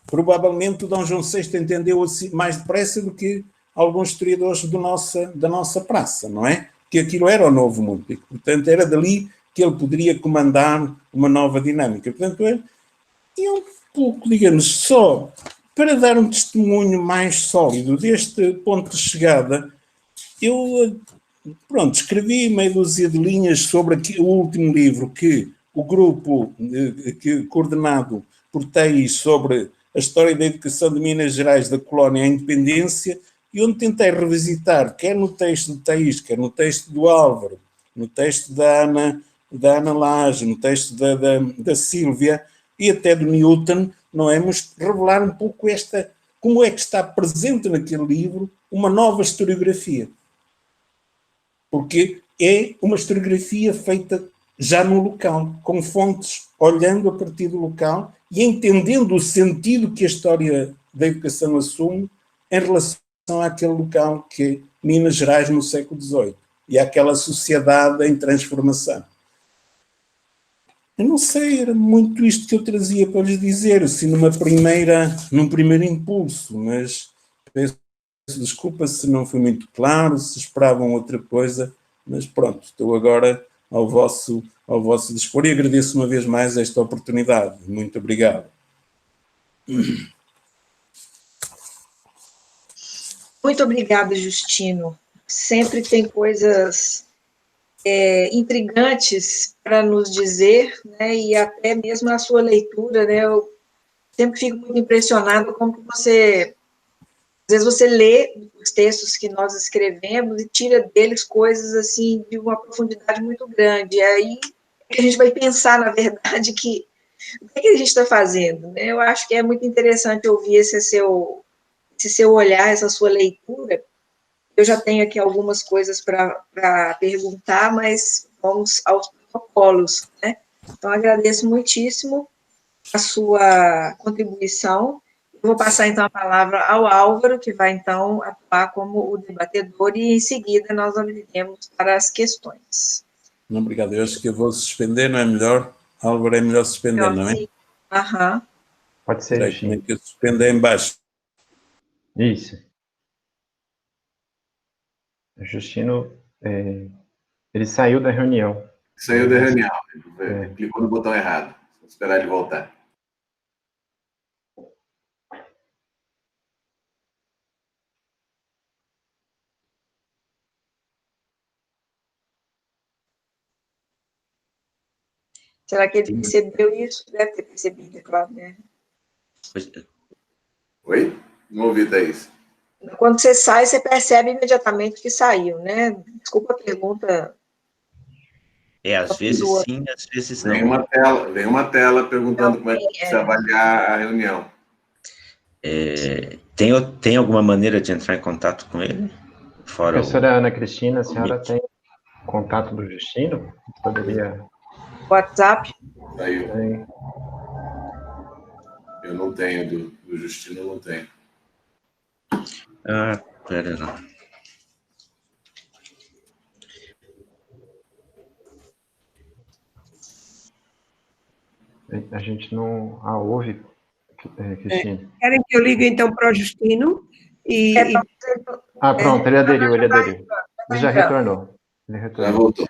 provavelmente o Dom João VI entendeu assim mais depressa do que alguns historiadores da nossa praça, não é? Que aquilo era o novo mundo. E, portanto, era dali que ele poderia comandar uma nova dinâmica. Portanto, é um pouco, digamos, só para dar um testemunho mais sólido deste ponto de chegada, eu, escrevi meia dúzia de linhas sobre o último livro que o grupo coordenado por Thais sobre a história da educação de Minas Gerais da colónia à independência, e onde tentei revisitar, quer no texto de Thais, quer no texto do Álvaro, no texto da Ana Lage, no texto da Sílvia e até do Newton, não é? Mas revelar um pouco como é que está presente naquele livro uma nova historiografia. Porque é uma historiografia feita já no local, com fontes, olhando a partir do local e entendendo o sentido que a história da educação assume em relação àquele local que é Minas Gerais no século XVIII e àquela sociedade em transformação. Eu não sei, era muito isto que eu trazia para lhes dizer, assim, num primeiro impulso, mas peço desculpa se não foi muito claro, se esperavam outra coisa, mas pronto, estou agora ao vosso dispor e agradeço uma vez mais esta oportunidade. Muito obrigado. Muito obrigada, Justino. Sempre tem coisas intrigantes para nos dizer, né, e até mesmo a sua leitura, né, eu sempre fico muito impressionada como você, às vezes você lê os textos que nós escrevemos e tira deles coisas, assim, de uma profundidade muito grande, e aí a gente vai pensar, na verdade, que o que a gente está fazendo, né? Eu acho que é muito interessante ouvir esse seu olhar, essa sua leitura. Eu já tenho aqui algumas coisas para perguntar, mas vamos aos protocolos, né? Então, agradeço muitíssimo a sua contribuição. Eu vou passar, então, a palavra ao Álvaro, que vai, então, atuar como o debatedor, e, em seguida, nós abriremos para as questões. Não, obrigado. Eu acho que eu vou suspender, não é melhor? Álvaro, é melhor suspender, não é? Aham. Pode ser, Peraí, como é que eu suspendo? É em baixo. Isso. O Justino, ele saiu da reunião. Saiu da reunião. Clicou no botão errado. Vou esperar ele voltar. Será que ele percebeu isso? Deve ter percebido, é claro, né? Oi? Não ouvi, Thaís. Quando você sai, você percebe imediatamente que saiu, né? Desculpa a pergunta. Às vezes sim, às vezes não. Vem uma tela perguntando como é que você avaliar a reunião. Tem alguma maneira de entrar em contato com ele? Fora Professora Ana Cristina, a senhora tem contato do Justino? Poderia... WhatsApp? Saiu. Eu não tenho, do Justino eu não tenho. Pera lá. A gente não a ouve, Cristina. Querem que eu ligue, então, para o Justino? Pronto, ele aderiu. Ele já retornou. Já voltou.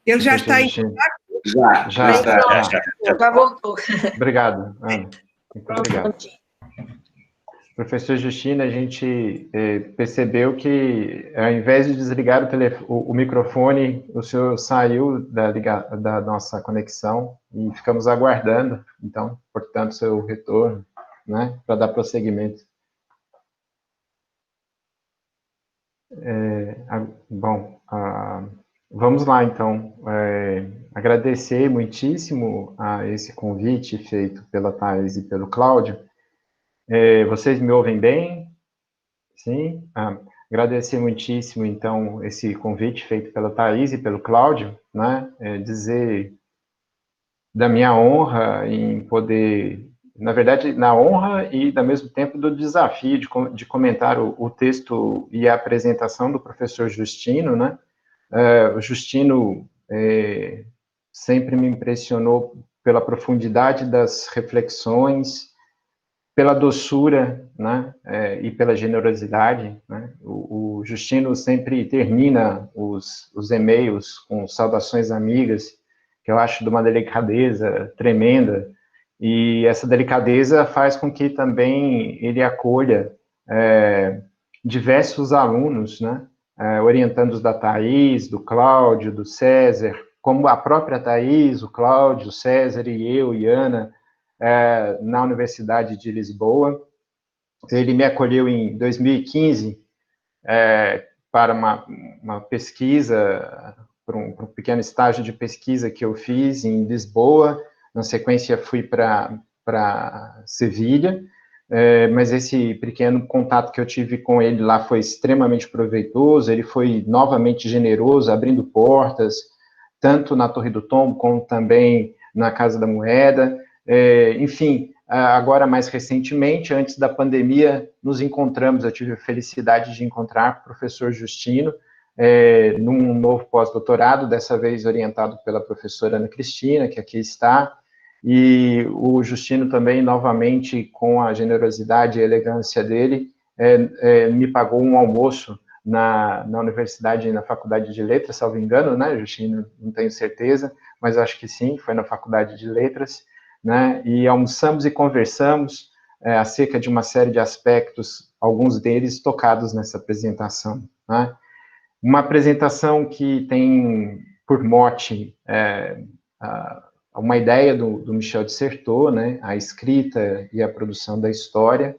Ele já está em Já voltou. Obrigado, Ana. Muito obrigado. Professor Justino, a gente percebeu que, ao invés de desligar o microfone, o senhor saiu da nossa conexão e ficamos aguardando, então, portanto, seu retorno, né, para dar prosseguimento. Vamos lá, então. Agradecer muitíssimo a esse convite feito pela Thaís e pelo Cláudio. Vocês me ouvem bem? Sim? Agradecer muitíssimo, então, esse convite feito pela Thaís e pelo Cláudio, né? Dizer da minha honra em poder, na verdade, na honra e, ao mesmo tempo, do desafio de comentar o texto e a apresentação do professor Justino, né? O Justino sempre me impressionou pela profundidade das reflexões, pela doçura, né, e pela generosidade, né? O Justino sempre termina os e-mails com saudações amigas, que eu acho de uma delicadeza tremenda, e essa delicadeza faz com que também ele acolha diversos alunos, né, orientandos da Thaís, do Cláudio, do César, como a própria Thaís, o Cláudio, o César e eu, e Ana, na Universidade de Lisboa. Ele me acolheu em 2015 para uma pesquisa, para um pequeno estágio de pesquisa que eu fiz em Lisboa. Na sequência, fui para Sevilha, mas esse pequeno contato que eu tive com ele lá foi extremamente proveitoso. Ele foi novamente generoso, abrindo portas, tanto na Torre do Tombo, como também na Casa da Moeda. Enfim, agora mais recentemente, antes da pandemia, nos encontramos. Eu tive a felicidade de encontrar o professor Justino num novo pós-doutorado, dessa vez orientado pela professora Ana Cristina, que aqui está, e o Justino também, novamente, com a generosidade e elegância dele, me pagou um almoço na universidade, na Faculdade de Letras, salvo engano, né, Justino? Não tenho certeza, mas acho que sim, foi na Faculdade de Letras, né, e almoçamos e conversamos acerca de uma série de aspectos, alguns deles tocados nessa apresentação, né? Uma apresentação que tem por mote uma ideia do Michel de Certeau, né, a escrita e a produção da história.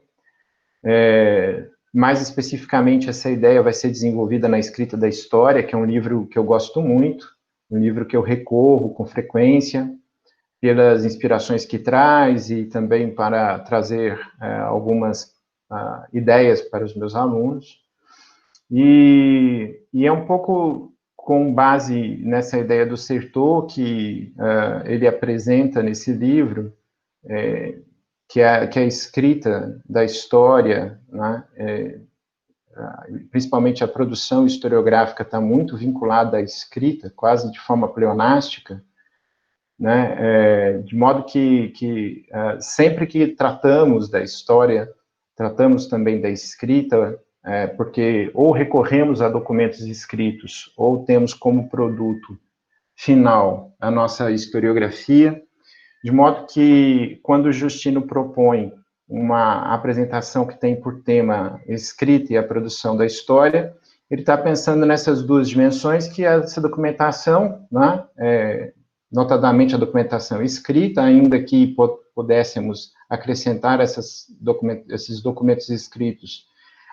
Mais especificamente, essa ideia vai ser desenvolvida na Escrita da História, que é um livro que eu gosto muito, um livro que eu recorro com frequência, pelas inspirações que traz e também para trazer algumas ideias para os meus alunos. E é um pouco com base nessa ideia do Certeau que ele apresenta nesse livro, que é a escrita da história, né, principalmente a produção historiográfica está muito vinculada à escrita, quase de forma pleonástica, né, de modo que sempre que tratamos da história, tratamos também da escrita, porque ou recorremos a documentos escritos, ou temos como produto final a nossa historiografia, de modo que, quando o Justino propõe uma apresentação que tem por tema escrita e a produção da história, ele está pensando nessas duas dimensões, que essa documentação, né, notadamente a documentação escrita, ainda que pudéssemos acrescentar esses documentos escritos,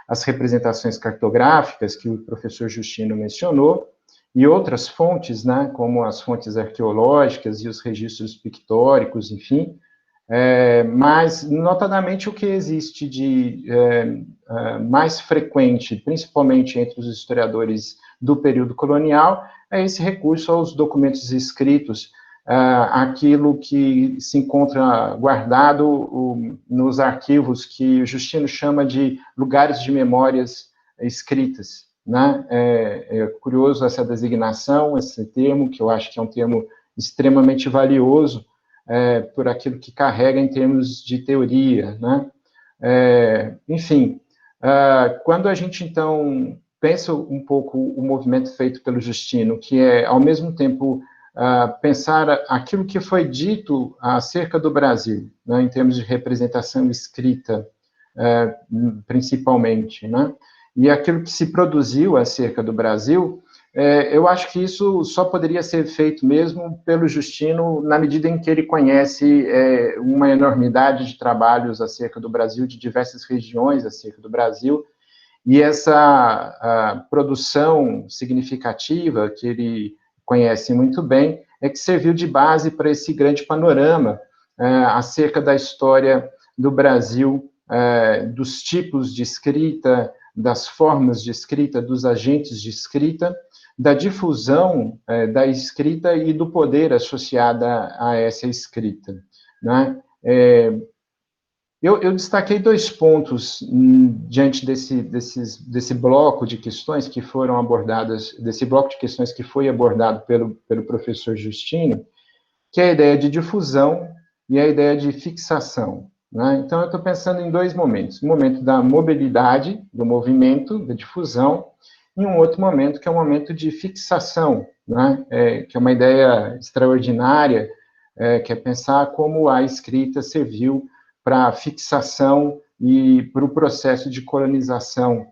as representações cartográficas que o professor Justino mencionou, e outras fontes, né, como as fontes arqueológicas e os registros pictóricos, enfim, mas, notadamente, o que existe de mais frequente, principalmente entre os historiadores do período colonial, é esse recurso aos documentos escritos, aquilo que se encontra guardado nos arquivos que o Justino chama de lugares de memórias escritas, né? É curioso essa designação, esse termo, que eu acho que é um termo extremamente valioso, por aquilo que carrega em termos de teoria, né? Enfim, quando a gente, então, pensa um pouco o movimento feito pelo Justino, que é, ao mesmo tempo, pensar aquilo que foi dito acerca do Brasil, né, em termos de representação escrita, principalmente, né, e aquilo que se produziu acerca do Brasil, eu acho que isso só poderia ser feito mesmo pelo Justino na medida em que ele conhece uma enormidade de trabalhos acerca do Brasil, de diversas regiões acerca do Brasil, e essa produção significativa que ele conhece muito bem é que serviu de base para esse grande panorama acerca da história do Brasil, dos tipos de escrita, das formas de escrita, dos agentes de escrita, da difusão da escrita e do poder associado a essa escrita, né? Eu destaquei 2 pontos diante desse bloco de questões que foram abordadas, desse bloco de questões que foi abordado pelo professor Justino, que é a ideia de difusão e a ideia de fixação, né? Então, eu estou pensando em 2 momentos. O momento da mobilidade, do movimento, da difusão, e um outro momento, que é o momento de fixação, né? Que é uma ideia extraordinária, que é pensar como a escrita serviu para a fixação e para o processo de colonização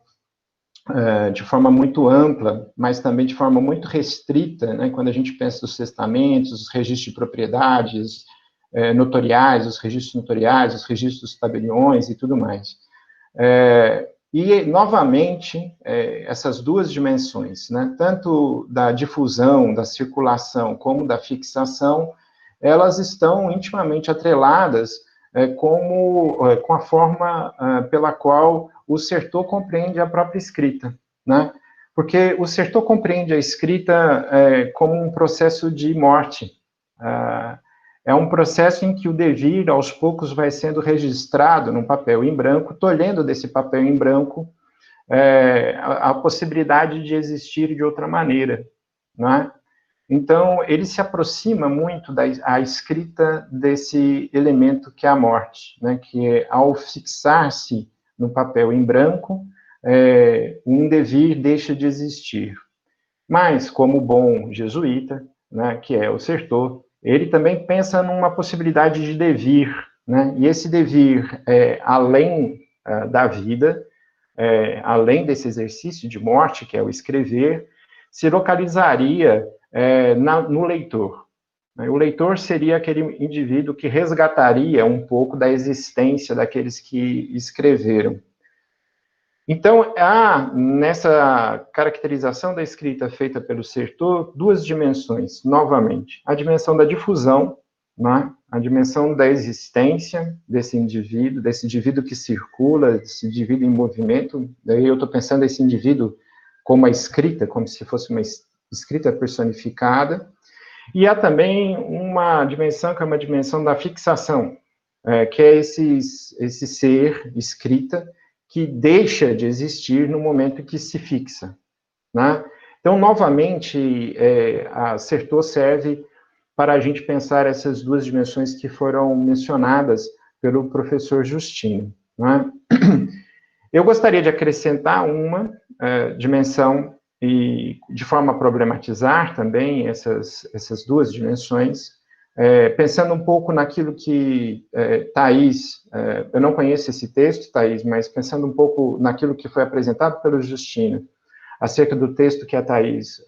de forma muito ampla, mas também de forma muito restrita, né, quando a gente pensa nos testamentos, os registros de propriedades notoriais, os registros dos tabeliões e tudo mais. E, novamente, essas 2 dimensões, né, tanto da difusão, da circulação, como da fixação, elas estão intimamente atreladas com a forma pela qual o Certeau compreende a própria escrita, né? Porque o Certeau compreende a escrita como um processo de morte. É um processo em que o devir, aos poucos, vai sendo registrado num papel em branco, tolhendo desse papel em branco a possibilidade de existir de outra maneira, não é? Então, ele se aproxima muito da escrita desse elemento que é a morte, né? Que é, ao fixar-se no papel em branco, um devir deixa de existir. Mas, como bom jesuíta, né, que é o Certeau, ele também pensa numa possibilidade de devir, né? E esse devir, além da vida, além desse exercício de morte, que é o escrever, se localizaria no leitor. O leitor seria aquele indivíduo que resgataria um pouco da existência daqueles que escreveram. Então, há, nessa caracterização da escrita feita pelo Certeau, duas dimensões, novamente. A dimensão da difusão, né? A dimensão da existência desse indivíduo que circula, desse indivíduo em movimento. Daí eu estou pensando esse indivíduo como a escrita, como se fosse uma escrita personificada. E há também uma dimensão que é uma dimensão da fixação, que é esse ser escrita, que deixa de existir no momento em que se fixa, né? Então, novamente, a Certeau serve para a gente pensar essas duas dimensões que foram mencionadas pelo professor Justino, né? Eu gostaria de acrescentar uma dimensão, e de forma a problematizar também essas duas dimensões, pensando um pouco naquilo que Thais, eu não conheço esse texto, Thais, mas pensando um pouco naquilo que foi apresentado pelo Justino, acerca do texto que a Thais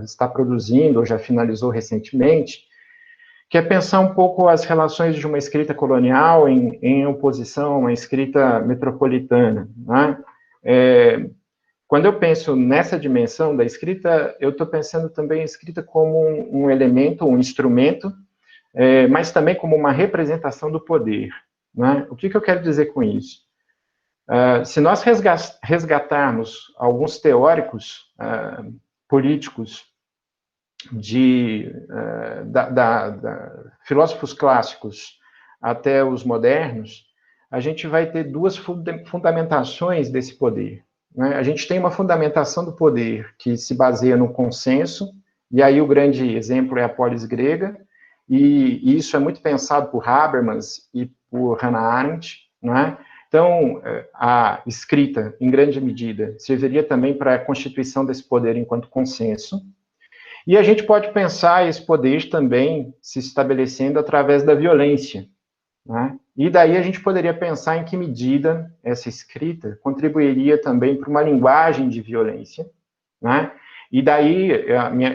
está produzindo, ou já finalizou recentemente, que é pensar um pouco as relações de uma escrita colonial em oposição a uma escrita metropolitana, né? Quando eu penso nessa dimensão da escrita, eu estou pensando também a escrita como um elemento, um instrumento, mas também como uma representação do poder, né? O que eu quero dizer com isso? Se nós resgatarmos alguns teóricos políticos filósofos clássicos até os modernos, a gente vai ter duas fundamentações desse poder, né? A gente tem uma fundamentação do poder que se baseia no consenso, e aí o grande exemplo é a polis grega, e isso é muito pensado por Habermas e por Hannah Arendt, né? Então, a escrita, em grande medida, serviria também para a constituição desse poder enquanto consenso, e a gente pode pensar esse poder também se estabelecendo através da violência, né? E daí a gente poderia pensar em que medida essa escrita contribuiria também para uma linguagem de violência, né? E daí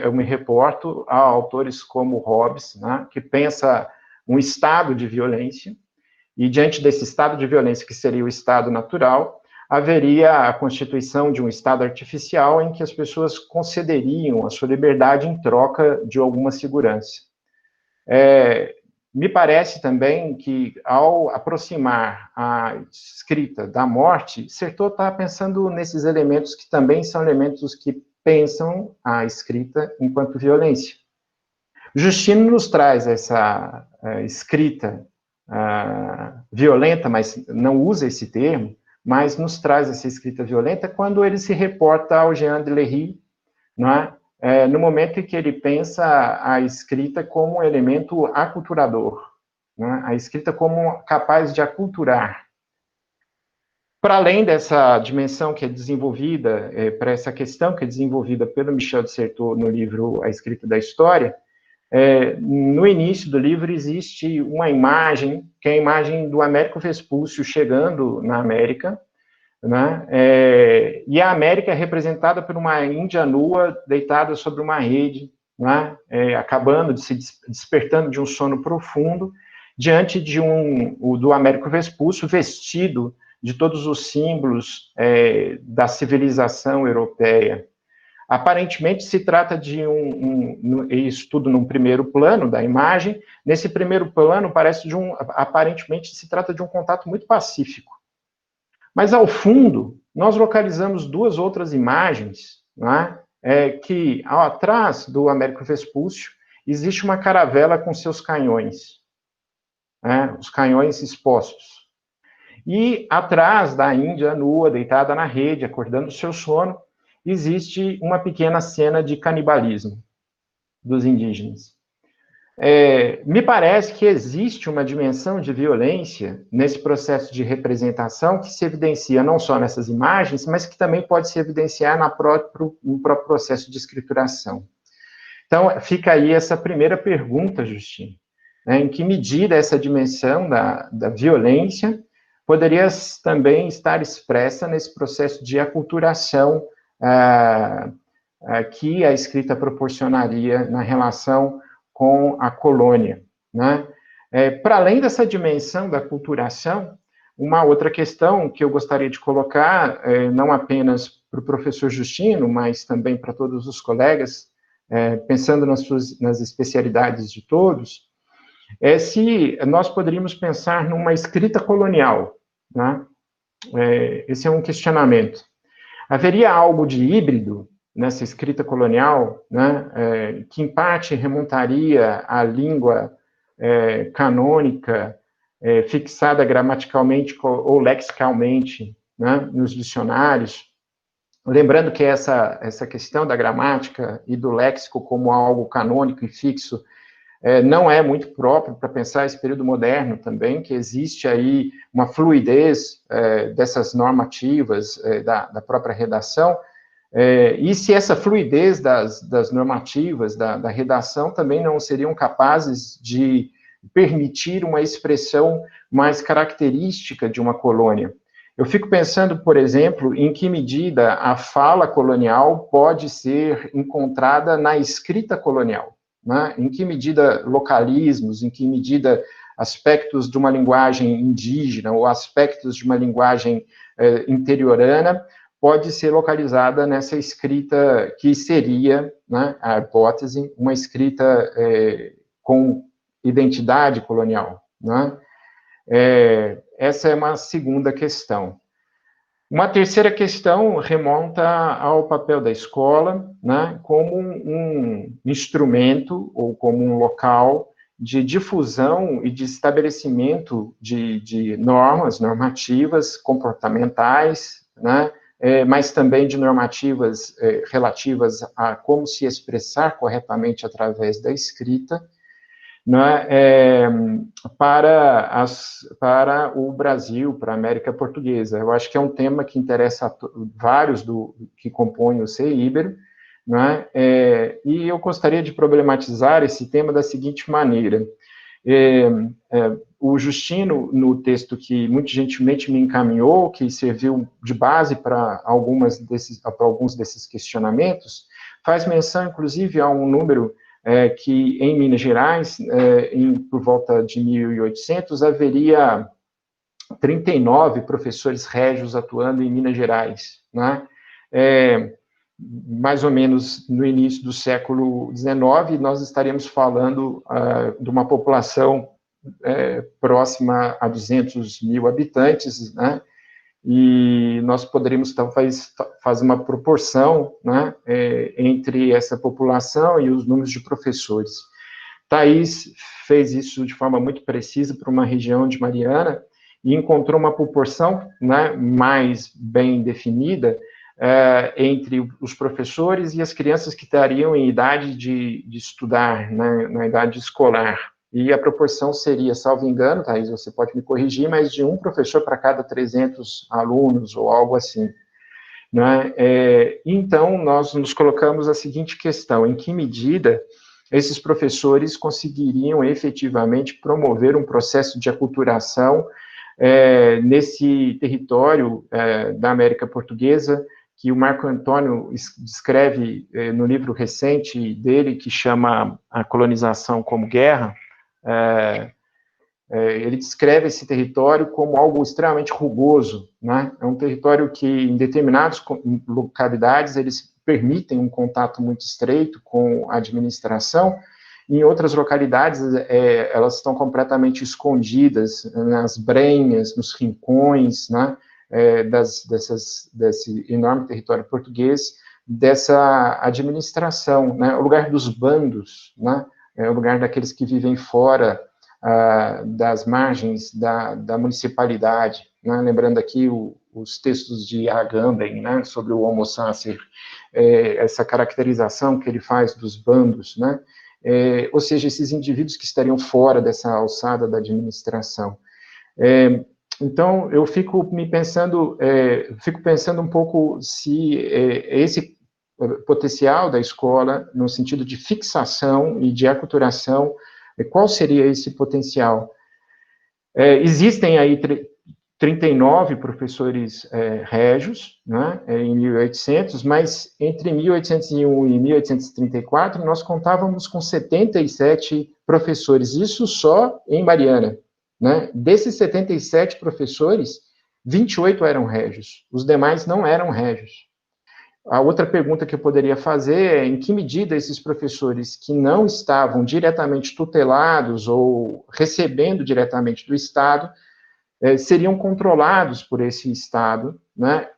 eu me reporto a autores como Hobbes, né, que pensa um estado de violência, e diante desse estado de violência, que seria o estado natural, haveria a constituição de um estado artificial em que as pessoas concederiam a sua liberdade em troca de alguma segurança. Me parece também que, ao aproximar a escrita da morte, Certeau está pensando nesses elementos que também são elementos que pensam a escrita enquanto violência. Justino nos traz essa escrita violenta, mas não usa esse termo, mas nos traz essa escrita violenta quando ele se reporta ao Jean de Lery, não é? No momento em que ele pensa a escrita como um elemento aculturador, né? A escrita como capaz de aculturar. Para além dessa dimensão que é desenvolvida, para essa questão que é desenvolvida pelo Michel de Certeau no livro A Escrita da História, no início do livro existe uma imagem, que é a imagem do Américo Vespúcio chegando na América, né? E a América é representada por uma índia nua deitada sobre uma rede, né? Acabando de se despertando de um sono profundo, diante do Américo Vespúcio vestido de todos os símbolos da civilização europeia. Aparentemente se trata de isso tudo num primeiro plano da imagem. Nesse primeiro plano aparentemente se trata de um contato muito pacífico. Mas, ao fundo, nós localizamos duas outras imagens, né, que, atrás do Américo Vespúcio, existe uma caravela com seus canhões, né, os canhões expostos. E atrás da Índia nua, deitada na rede, acordando do seu sono, existe uma pequena cena de canibalismo dos indígenas. Me parece que existe uma dimensão de violência nesse processo de representação que se evidencia não só nessas imagens, mas que também pode se evidenciar no próprio processo de escrituração. Então, fica aí essa primeira pergunta, Justino. Em que medida essa dimensão da violência poderia também estar expressa nesse processo de aculturação que a escrita proporcionaria na relação com a colônia, né? Para além dessa dimensão da aculturação, uma outra questão que eu gostaria de colocar, não apenas para o professor Justino, mas também para todos os colegas, pensando nas especialidades de todos, é se nós poderíamos pensar numa escrita colonial, né? Esse é um questionamento. Haveria algo de híbrido nessa escrita colonial, né, que em parte remontaria à língua canônica, fixada gramaticalmente ou lexicalmente, né, nos dicionários, lembrando que essa questão da gramática e do léxico como algo canônico e fixo não é muito próprio para pensar esse período moderno também, que existe aí uma fluidez dessas normativas da própria redação, e se essa fluidez das normativas, da redação, também não seriam capazes de permitir uma expressão mais característica de uma colônia. Eu fico pensando, por exemplo, em que medida a fala colonial pode ser encontrada na escrita colonial, né? Em que medida localismos, em que medida aspectos de uma linguagem indígena ou aspectos de uma linguagem interiorana pode ser localizada nessa escrita que seria, né, a hipótese, uma escrita com identidade colonial, né? Essa é uma segunda questão. Uma terceira questão remonta ao papel da escola, né, como um instrumento ou como um local de difusão e de estabelecimento de normas, normativas, comportamentais, né, mas também de normativas relativas a como se expressar corretamente através da escrita, né, para o Brasil, para a América Portuguesa. Eu acho que é um tema que interessa a vários que compõem o CEIBER, né, e eu gostaria de problematizar esse tema da seguinte maneira. O Justino, no texto que muito gentilmente me encaminhou, que serviu de base para alguns desses questionamentos, faz menção, inclusive, a um número que em Minas Gerais, por volta de 1800, haveria 39 professores régios atuando em Minas Gerais, né? Mais ou menos no início do século XIX, nós estaríamos falando de uma população próxima a 200 mil habitantes, né? E nós poderíamos, talvez, fazer uma proporção, né, entre essa população e os números de professores. Thaís fez isso de forma muito precisa para uma região de Mariana e encontrou uma proporção, né, mais bem definida entre os professores e as crianças que estariam em idade de estudar, né, na idade escolar. E a proporção seria, salvo engano, Thaís, você pode me corrigir, mas de um professor para cada 300 alunos, ou algo assim, né? Então, nós nos colocamos a seguinte questão: em que medida esses professores conseguiriam efetivamente promover um processo de aculturação nesse território da América Portuguesa, que o Marco Antônio descreve no livro recente dele, que chama A Colonização como Guerra. Ele descreve esse território como algo extremamente rugoso, né? É um território que, em determinadas localidades, eles permitem um contato muito estreito com a administração, e em outras localidades, elas estão completamente escondidas nas brenhas, nos rincões, né? Desse enorme território português, dessa administração, né? O lugar dos bandos, né? É o lugar daqueles que vivem fora das margens da municipalidade, né, lembrando aqui os textos de Agamben, né, sobre o Homo sacer, essa caracterização que ele faz dos bandos, né, ou seja, esses indivíduos que estariam fora dessa alçada da administração. Então, eu fico pensando um pouco se esse potencial da escola, no sentido de fixação e de aculturação, qual seria esse potencial? Existem aí 39 professores régios, né, em 1800, mas entre 1801 e 1834, nós contávamos com 77 professores, isso só em Mariana, né? Desses 77 professores, 28 eram régios, os demais não eram régios. A outra pergunta que eu poderia fazer é em que medida esses professores que não estavam diretamente tutelados ou recebendo diretamente do Estado seriam controlados por esse Estado, né?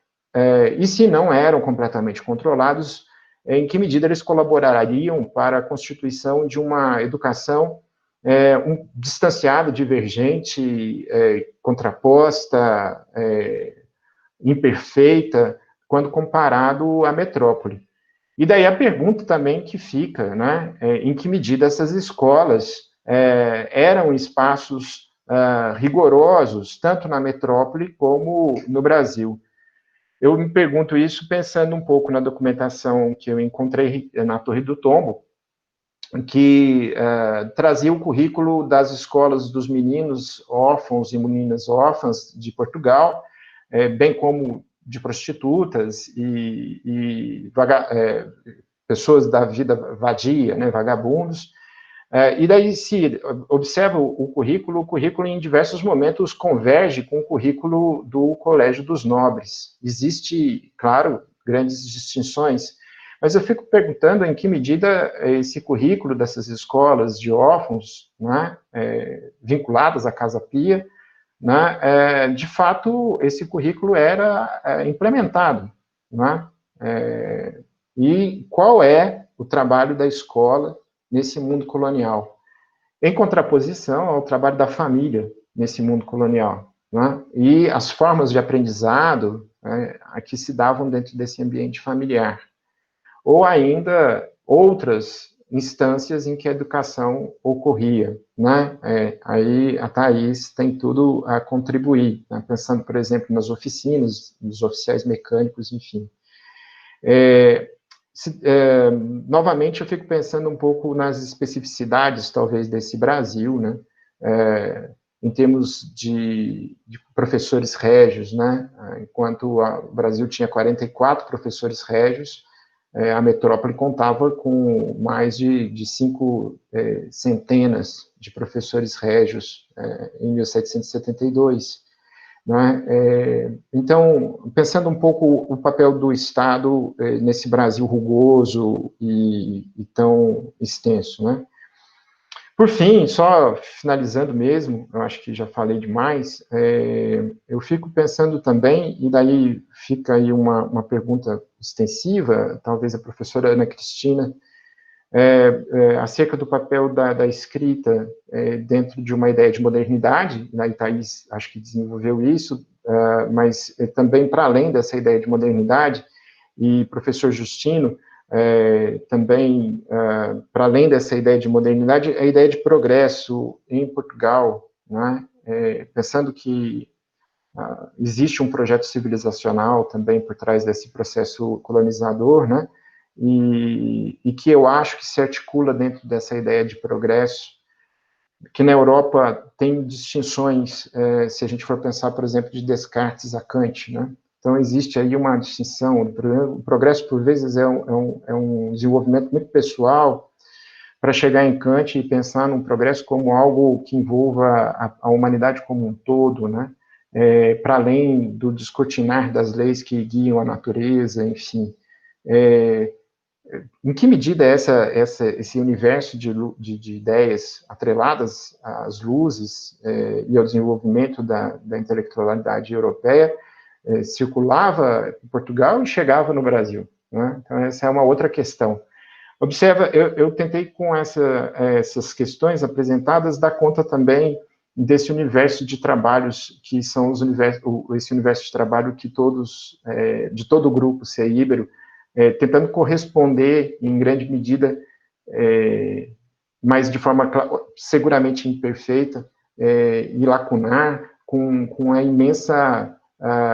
E se não eram completamente controlados, em que medida eles colaborariam para a constituição de uma educação distanciada, divergente, contraposta, imperfeita, quando comparado à metrópole. E daí a pergunta também que fica, né, em que medida essas escolas eram espaços rigorosos, tanto na metrópole como no Brasil. Eu me pergunto isso pensando um pouco na documentação que eu encontrei na Torre do Tombo, que trazia o currículo das escolas dos meninos órfãos e meninas órfãs de Portugal, bem como de prostitutas e pessoas da vida vadia, né, vagabundos. E daí se observa o currículo em diversos momentos converge com o currículo do Colégio dos Nobres. Existe, claro, grandes distinções, mas eu fico perguntando em que medida esse currículo dessas escolas de órfãos, né, vinculadas à Casa Pia, né, de fato, esse currículo era implementado, né, e qual é o trabalho da escola nesse mundo colonial, em contraposição ao trabalho da família nesse mundo colonial, né, e as formas de aprendizado que se davam dentro desse ambiente familiar, ou ainda outras instâncias em que a educação ocorria, né? Aí a Thais tem tudo a contribuir, né? Pensando, por exemplo, nas oficinas, nos oficiais mecânicos, enfim. Novamente, eu fico pensando um pouco nas especificidades, talvez, desse Brasil, né? Em termos de professores régios, né? Enquanto o Brasil tinha 44 professores régios, a metrópole contava com mais de 5 centenas de professores régios em 1772. Né? Então, pensando um pouco o papel do Estado nesse Brasil rugoso e tão extenso, né? Por fim, só finalizando mesmo, eu acho que já falei demais, eu fico pensando também, e daí fica aí uma pergunta extensiva, talvez a professora Ana Cristina, acerca do papel da escrita dentro de uma ideia de modernidade, né, e Thais acho que desenvolveu isso, mas também para além dessa ideia de modernidade, e professor Justino, também, para além dessa ideia de modernidade, a ideia de progresso em Portugal, né? Pensando que existe um projeto civilizacional também por trás desse processo colonizador, né? E que eu acho que se articula dentro dessa ideia de progresso, que na Europa tem distinções, se a gente for pensar, por exemplo, de Descartes a Kant, né? Então, existe aí uma distinção. O progresso, por vezes, é um desenvolvimento muito pessoal para chegar em Kant e pensar num progresso como algo que envolva a humanidade como um todo, né? Para além do descortinar das leis que guiam a natureza, enfim. Em que medida esse universo de ideias atreladas às luzes e ao desenvolvimento da intelectualidade europeia circulava em Portugal e chegava no Brasil, né? Então, essa é uma outra questão. Observa, eu tentei com essas questões apresentadas dar conta também desse universo de trabalhos que são esse universo de trabalho que todos, de todo o grupo CEIBERO, tentando corresponder em grande medida, mas de forma seguramente imperfeita e lacunar, com a imensa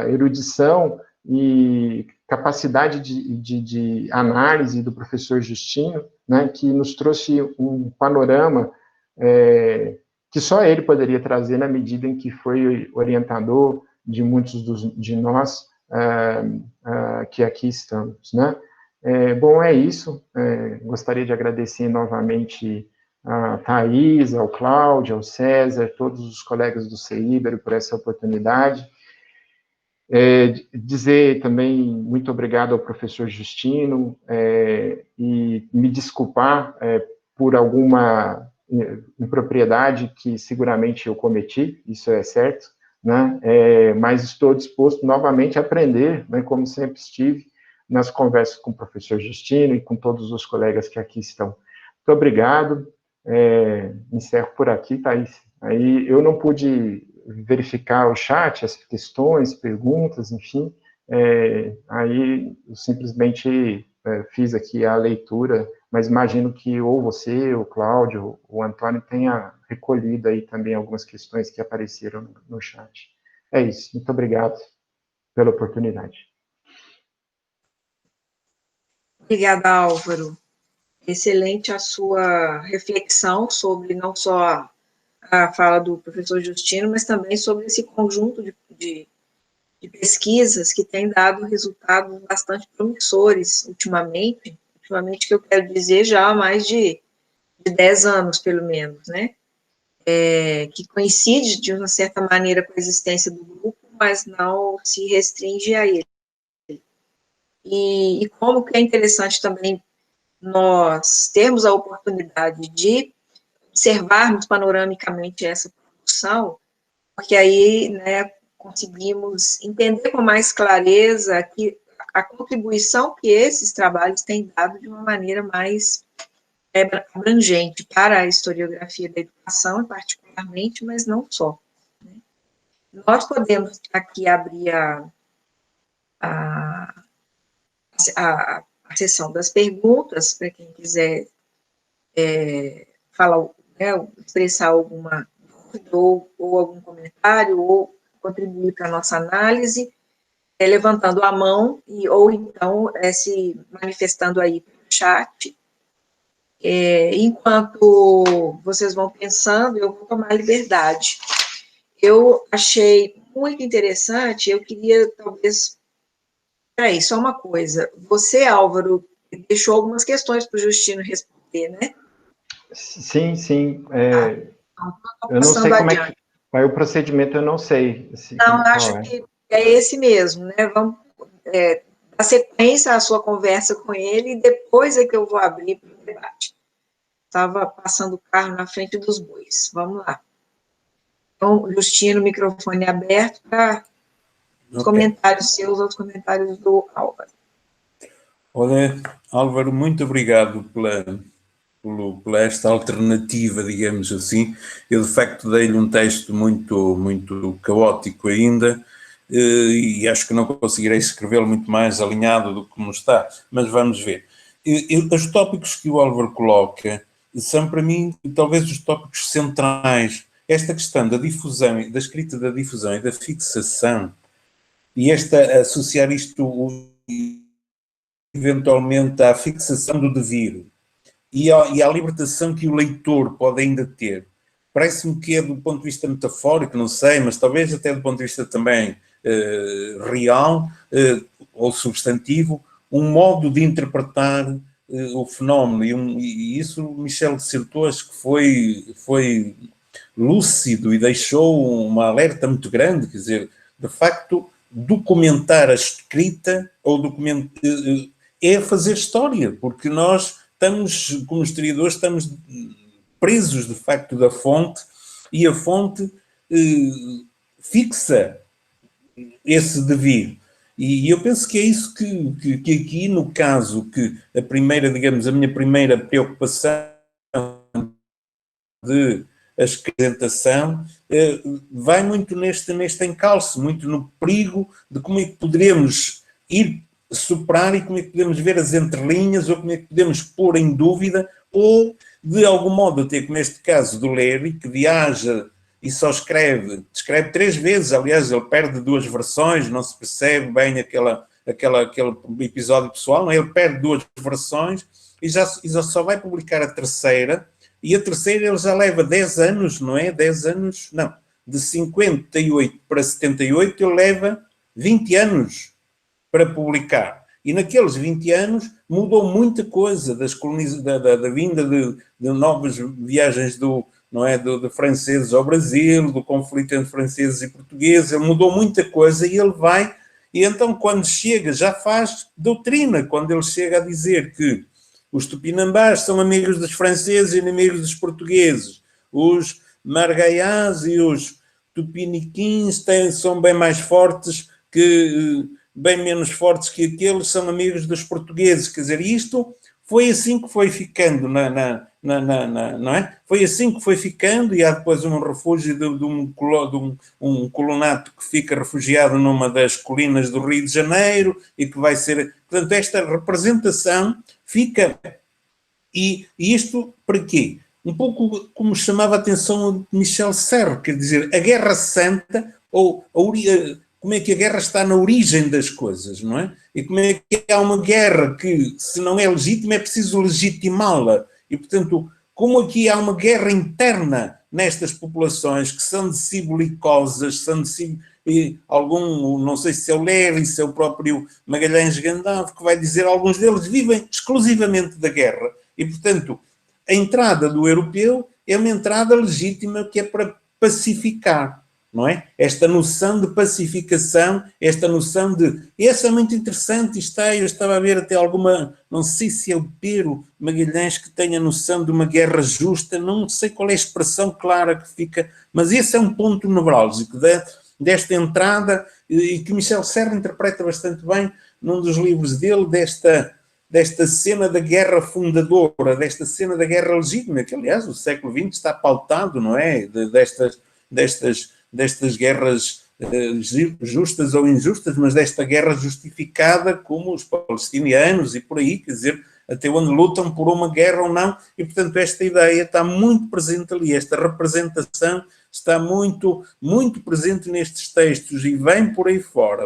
erudição e capacidade de análise do professor Justino, né, que nos trouxe um panorama que só ele poderia trazer na medida em que foi orientador de muitos de nós que aqui estamos, né? Bom, é isso. Gostaria de agradecer novamente a Thais, ao Cláudio, ao César, todos os colegas do CEIBERO por essa oportunidade. Dizer também muito obrigado ao professor Justino e me desculpar por alguma impropriedade que seguramente eu cometi, isso é certo, né? Mas estou disposto novamente a aprender, né, como sempre estive, nas conversas com o professor Justino e com todos os colegas que aqui estão. Muito obrigado, encerro por aqui, Thais. Aí eu não pude verificar o chat, as questões, perguntas, enfim, aí eu simplesmente fiz aqui a leitura, mas imagino que ou você, o Cláudio, o Antônio tenha recolhido aí também algumas questões que apareceram no chat. É isso, muito obrigado pela oportunidade. Obrigada, Álvaro. Excelente a sua reflexão sobre não só a fala do professor Justino, mas também sobre esse conjunto de pesquisas que tem dado resultados bastante promissores ultimamente que eu quero dizer já há mais de 10 anos, pelo menos, né? Que coincide, de uma certa maneira, com a existência do grupo, mas não se restringe a ele. E como que é interessante também nós termos a oportunidade de observarmos panoramicamente essa produção, porque aí, né, conseguimos entender com mais clareza que a contribuição que esses trabalhos têm dado de uma maneira mais abrangente para a historiografia da educação, particularmente, mas não só. Né? Nós podemos aqui abrir a sessão das perguntas, para quem quiser falar, né, expressar alguma dúvida ou algum comentário, ou contribuir para a nossa análise, levantando a mão, ou então se manifestando aí pelo chat. Enquanto vocês vão pensando, eu vou tomar liberdade. Eu achei muito interessante, eu queria talvez... Peraí, só uma coisa. Você, Álvaro, deixou algumas questões para o Justino responder, né? Sim. Eu não sei como é que vai o procedimento, eu não sei. Não, eu acho que é esse mesmo, né? Vamos dar sequência à sua conversa com ele e depois é que eu vou abrir para o debate. Estava passando o carro na frente dos bois. Vamos lá. Então, Justino, microfone aberto para os comentários seus ou os comentários do Álvaro. Olha, Álvaro, muito obrigado pela esta alternativa, digamos assim. Eu, de facto, dei-lhe um texto muito caótico ainda, e acho que não conseguirei escrevê-lo muito mais alinhado do que como está, mas vamos ver. Os tópicos que o Álvaro coloca são, para mim, talvez os tópicos centrais. Esta questão da difusão, da escrita da difusão e da fixação, e associar isto eventualmente à fixação do devir e à libertação que o leitor pode ainda ter. Parece-me que é do ponto de vista metafórico, não sei, mas talvez até do ponto de vista também real ou substantivo, um modo de interpretar o fenómeno, e isso Michel de Certeau acho que foi lúcido e deixou uma alerta muito grande, quer dizer, de facto, documentar a escrita ou é fazer história, porque nós estamos, como historiadores, estamos presos, de facto, da fonte, e a fonte fixa esse devir. E eu penso que é isso que aqui, no caso, que a minha primeira preocupação de a apresentação, vai muito neste encalço, muito no perigo de como é que poderemos ir superar e como é que podemos ver as entrelinhas, ou como é que podemos pôr em dúvida, ou de algum modo, até como neste caso do Larry, que viaja e só escreve 3 vezes, aliás, ele perde 2 versões, não se percebe bem aquele episódio pessoal, não é? Ele perde 2 versões e já só vai publicar a terceira, e a terceira ele já leva 10 anos, não é? 10 anos, não, de 58 para 78 ele leva 20 anos para publicar. E naqueles 20 anos mudou muita coisa da vinda de novas viagens de franceses ao Brasil, do conflito entre franceses e portugueses, ele mudou muita coisa e ele vai, e então quando chega, já faz doutrina, quando ele chega a dizer que os tupinambás são amigos dos franceses e inimigos dos portugueses, os margaiás e os tupiniquins são bem mais fortes bem menos fortes que aqueles, são amigos dos portugueses. Quer dizer, isto foi assim que foi ficando, não é? Foi assim que foi ficando, e há depois um refúgio de um colonato que fica refugiado numa das colinas do Rio de Janeiro, e que vai ser... Portanto, esta representação fica... E isto para quê? Um pouco como chamava a atenção Michel Serres, quer dizer, a Guerra Santa, ou como é que a guerra está na origem das coisas, não é? E como é que há uma guerra que, se não é legítima, é preciso legitimá-la. E, portanto, como aqui há uma guerra interna nestas populações que são de si belicosas, são de si... não sei se é o Léry, se é o próprio Magalhães Gandalf, que vai dizer, alguns deles vivem exclusivamente da guerra. E, portanto, a entrada do europeu é uma entrada legítima que é para pacificar. Não é? Esta noção de pacificação, esta noção de... Essa é muito interessante, eu estava a ver até alguma... Não sei se é o Pero Magalhães que tem a noção de uma guerra justa, não sei qual é a expressão clara que fica, mas esse é um ponto nevrálgico desta entrada, e que Michel Serres interpreta bastante bem num dos livros dele, desta cena da guerra fundadora, desta cena da guerra legítima, que aliás o século XX está pautado, não é? Destas guerras justas ou injustas, mas desta guerra justificada, como os palestinianos e por aí, quer dizer, até onde lutam por uma guerra ou não, e portanto esta ideia está muito presente ali, esta representação está muito, muito presente nestes textos e vem por aí fora.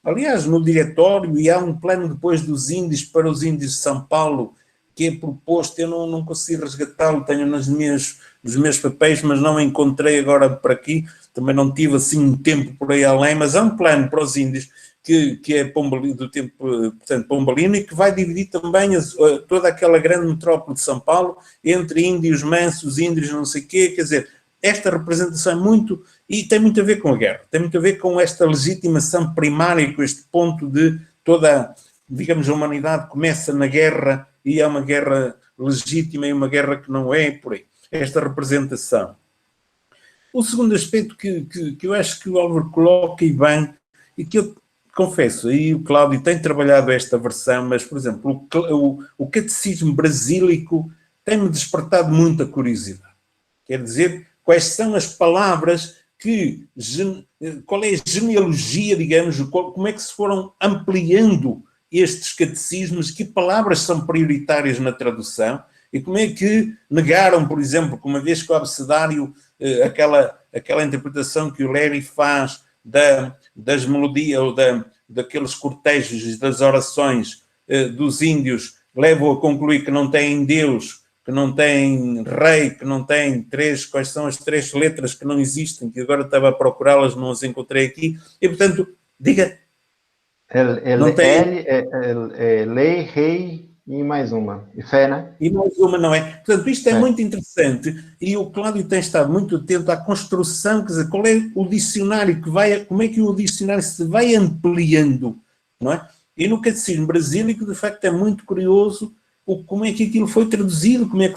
Aliás, no diretório, e há um plano depois dos índios para os índios de São Paulo, que é proposto, eu não consigo resgatá-lo, tenho nos meus papéis, mas não encontrei agora para aqui, também não tive assim um tempo por aí além, mas há um plano para os índios que é do tempo, portanto, pombalino, e que vai dividir também toda aquela grande metrópole de São Paulo entre índios mansos, índios não sei o quê, quer dizer, esta representação é muito, e tem muito a ver com a guerra, tem muito a ver com esta legitimação primária, com este ponto de toda, digamos, a humanidade começa na guerra, e é uma guerra legítima e uma guerra que não é, por aí. Esta representação. O segundo aspecto que eu acho que o Álvaro coloca e bem, e que eu confesso, aí o Cláudio tem trabalhado esta versão, mas, por exemplo, o catecismo brasílico tem-me despertado muita curiosidade. Quer dizer, quais são as palavras qual é a genealogia, digamos, como é que se foram ampliando estes catecismos, que palavras são prioritárias na tradução, e como é que negaram, por exemplo, que uma vez que o abecedário, aquela interpretação que o Larry faz das melodias, ou daqueles cortejos e das orações dos índios, levam a concluir que não têm Deus, que não têm rei, que não têm quais são as 3 letras que não existem, que agora estava a procurá-las, não as encontrei aqui, e portanto, diga... Não tem... Lei, rei e mais uma. E fé, né? E mais uma, não é? Portanto, isto é muito interessante, e o Cláudio tem estado muito atento à construção, quer dizer, qual é o dicionário como é que o dicionário se vai ampliando, não é? E no catecismo brasílico, de facto, é muito curioso como é que aquilo foi traduzido, como é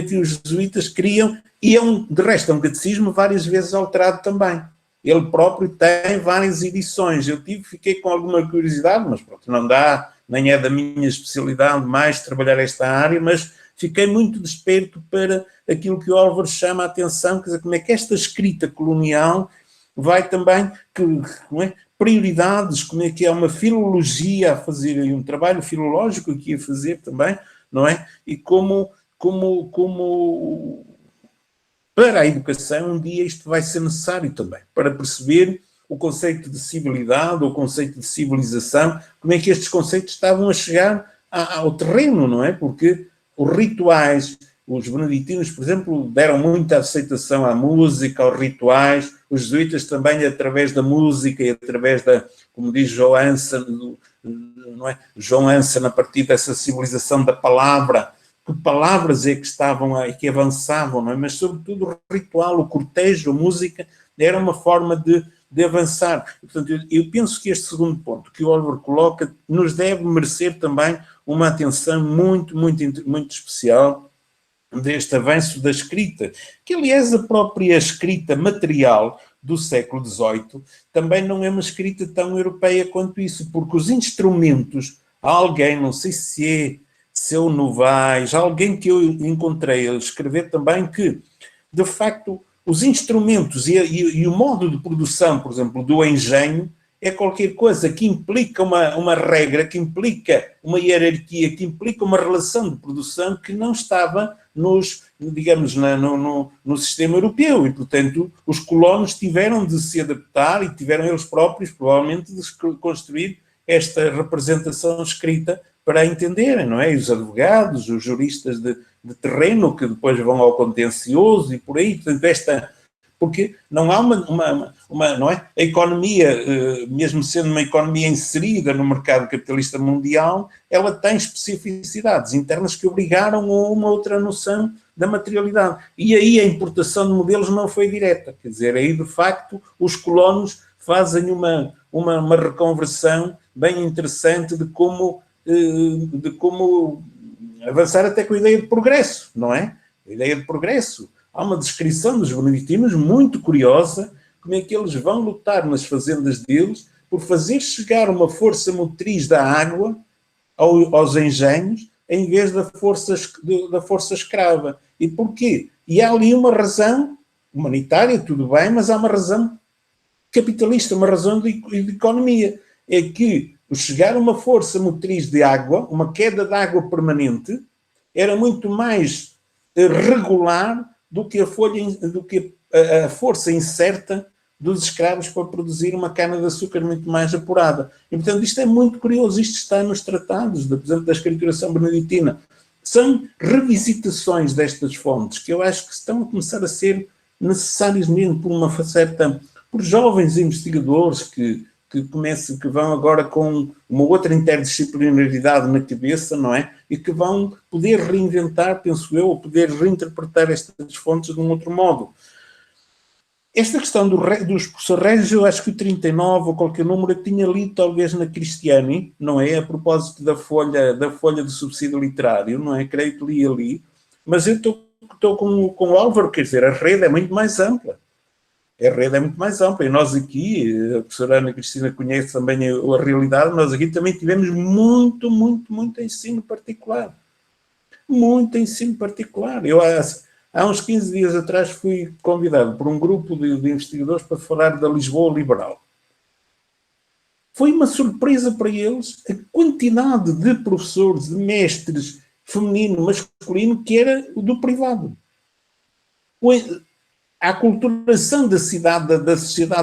que os jesuítas queriam, e de resto é um catecismo várias vezes alterado também. Ele próprio tem várias edições. Fiquei com alguma curiosidade, mas pronto, não dá, nem é da minha especialidade mais trabalhar esta área, mas fiquei muito desperto para aquilo que o Álvaro chama a atenção, quer dizer, como é que esta escrita colonial vai também, não é? Prioridades, como é que é uma filologia a fazer, e um trabalho filológico aqui a fazer também, não é? E como para a educação, um dia isto vai ser necessário também, para perceber o conceito de civilidade, o conceito de civilização, como é que estes conceitos estavam a chegar ao terreno, não é? Porque os rituais, os beneditinos, por exemplo, deram muita aceitação à música, aos rituais, os jesuítas também através da música e através da, como diz João Ansa, não é? João Ansa, a partir dessa civilização da palavra, que palavras é que estavam aí, que avançavam, não é? Mas sobretudo o ritual, o cortejo, a música, era uma forma de avançar. Portanto, eu penso que este segundo ponto que o Álvaro coloca nos deve merecer também uma atenção muito, muito, muito especial deste avanço da escrita, que aliás a própria escrita material do século XVIII também não é uma escrita tão europeia quanto isso, porque os instrumentos, alguém, não sei se é o Novaes, alguém que eu encontrei a escrever também que, de facto, os instrumentos e o modo de produção, por exemplo, do engenho, é qualquer coisa que implica uma regra, que implica uma hierarquia, que implica uma relação de produção que não estava no sistema europeu. E, portanto, os colonos tiveram de se adaptar e tiveram eles próprios, provavelmente, de construir esta representação escrita para a entenderem, não é? E os advogados, os juristas de terreno, que depois vão ao contencioso e por aí, portanto, porque não há não é? A economia, mesmo sendo uma economia inserida no mercado capitalista mundial, ela tem especificidades internas que obrigaram a uma outra noção da materialidade. E aí a importação de modelos não foi direta, quer dizer, aí de facto os colonos fazem uma reconversão bem interessante de como avançar até com a ideia de progresso, não é? A ideia de progresso. Há uma descrição dos beneditinos muito curiosa, como é que eles vão lutar nas fazendas deles por fazer chegar uma força motriz da água aos engenhos, em vez da força escrava. E porquê? E há ali uma razão humanitária, tudo bem, mas há uma razão capitalista, uma razão de economia. É que chegar uma força motriz de água, uma queda de água permanente, era muito mais regular do que a força incerta dos escravos para produzir uma cana de açúcar muito mais apurada. E, portanto, isto é muito curioso. Isto está nos tratados, por exemplo, da escrituração beneditina. São revisitações destas fontes que eu acho que estão a começar a ser necessárias mesmo por jovens investigadores que vão agora com uma outra interdisciplinaridade na cabeça, não é? E que vão poder reinventar, penso eu, ou poder reinterpretar estas fontes de um outro modo. Esta questão dos professores Regis, eu acho que o 39 ou qualquer número eu tinha lido talvez na Cristiani, não é? A propósito da folha de subsídio literário, não é? Creio que li ali. Mas eu estou com o Álvaro, quer dizer, a rede é muito mais ampla. A rede é muito mais ampla. E nós aqui, a professora Ana Cristina conhece também a realidade, nós aqui também tivemos muito ensino particular. Muito ensino particular. Eu, há uns 15 dias atrás, fui convidado por um grupo de investigadores para falar da Lisboa liberal. Foi uma surpresa para eles a quantidade de professores, de mestres, feminino, masculino, que era do privado. A aculturação da sociedade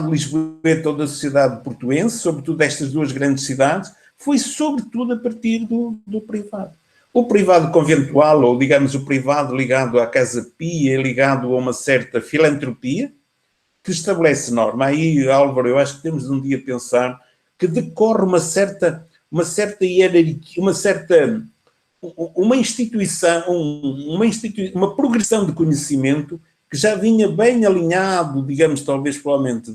lisboeta ou da sociedade portuense, sobretudo destas duas grandes cidades, foi sobretudo a partir do privado. O privado conventual, ou digamos o privado ligado à Casa Pia, ligado a uma certa filantropia, que estabelece norma. Aí, Álvaro, eu acho que temos de um dia pensar que decorre uma certa hierarquia, uma instituição, uma progressão de conhecimento que já vinha bem alinhado, digamos, talvez provavelmente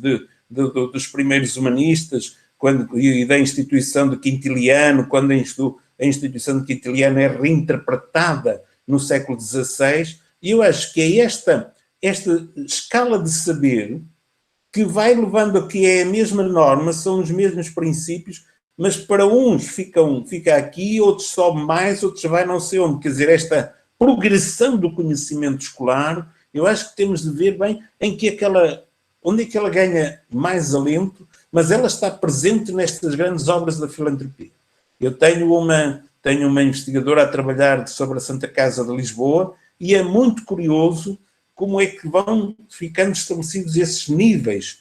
dos primeiros humanistas, e da instituição de Quintiliano, quando a instituição de Quintiliano é reinterpretada no século XVI, e eu acho que é esta escala de saber que vai levando a que é a mesma norma, são os mesmos princípios, mas para uns fica aqui, outros sobe mais, outros vai não sei onde. Quer dizer, esta progressão do conhecimento escolar, eu acho que temos de ver bem onde é que ela ganha mais alento, mas ela está presente nestas grandes obras da filantropia. Eu tenho uma investigadora a trabalhar sobre a Santa Casa de Lisboa e é muito curioso como é que vão ficando estabelecidos esses níveis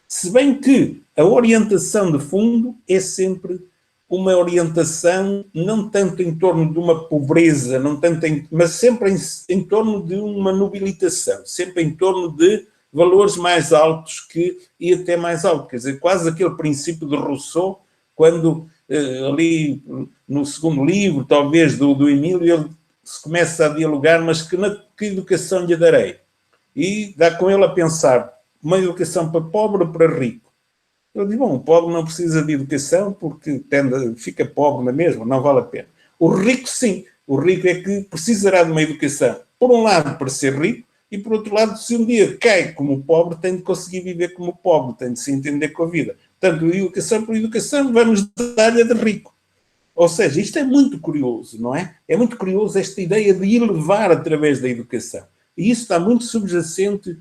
se bem que a orientação de fundo é sempre uma orientação não tanto em torno de uma pobreza, mas sempre em torno de uma nobilitação, sempre em torno de valores mais altos e até mais altos. Quer dizer, quase aquele princípio de Rousseau, quando ali no segundo livro, talvez, do Emílio, ele se começa a dialogar, mas que educação lhe darei? E dá com ele a pensar, uma educação para pobre ou para rico? Eu digo, bom, o pobre não precisa de educação porque fica pobre na mesma, não vale a pena. O rico, sim. O rico é que precisará de uma educação, por um lado, para ser rico, e por outro lado, se um dia cai como pobre, tem de conseguir viver como pobre, tem de se entender com a vida. Portanto, educação por educação, vamos dar-lhe de rico. Ou seja, isto é muito curioso, não é? É muito curioso esta ideia de elevar através da educação. E isso está muito subjacente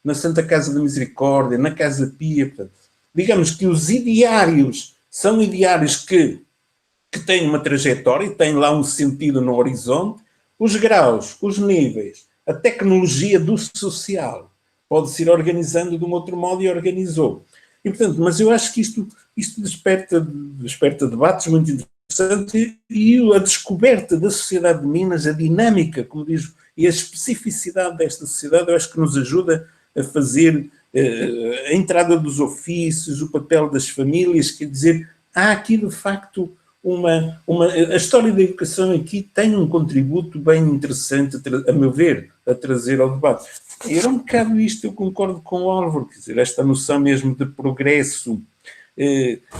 na Santa Casa da Misericórdia, na Casa Pia. Portanto, digamos que os ideários são ideários que têm uma trajetória, têm lá um sentido no horizonte. Os graus, os níveis, a tecnologia do social pode-se ir organizando de um outro modo e organizou. E, portanto, mas eu acho que isto desperta debates muito interessantes e a descoberta da sociedade de Minas, a dinâmica, como diz, e a especificidade desta sociedade, eu acho que nos ajuda a fazer a entrada dos ofícios, o papel das famílias, quer dizer, há aqui de facto a história da educação aqui tem um contributo bem interessante, a meu ver, a trazer ao debate. Era um bocado isto, eu concordo com o Álvaro, quer dizer, esta noção mesmo de progresso.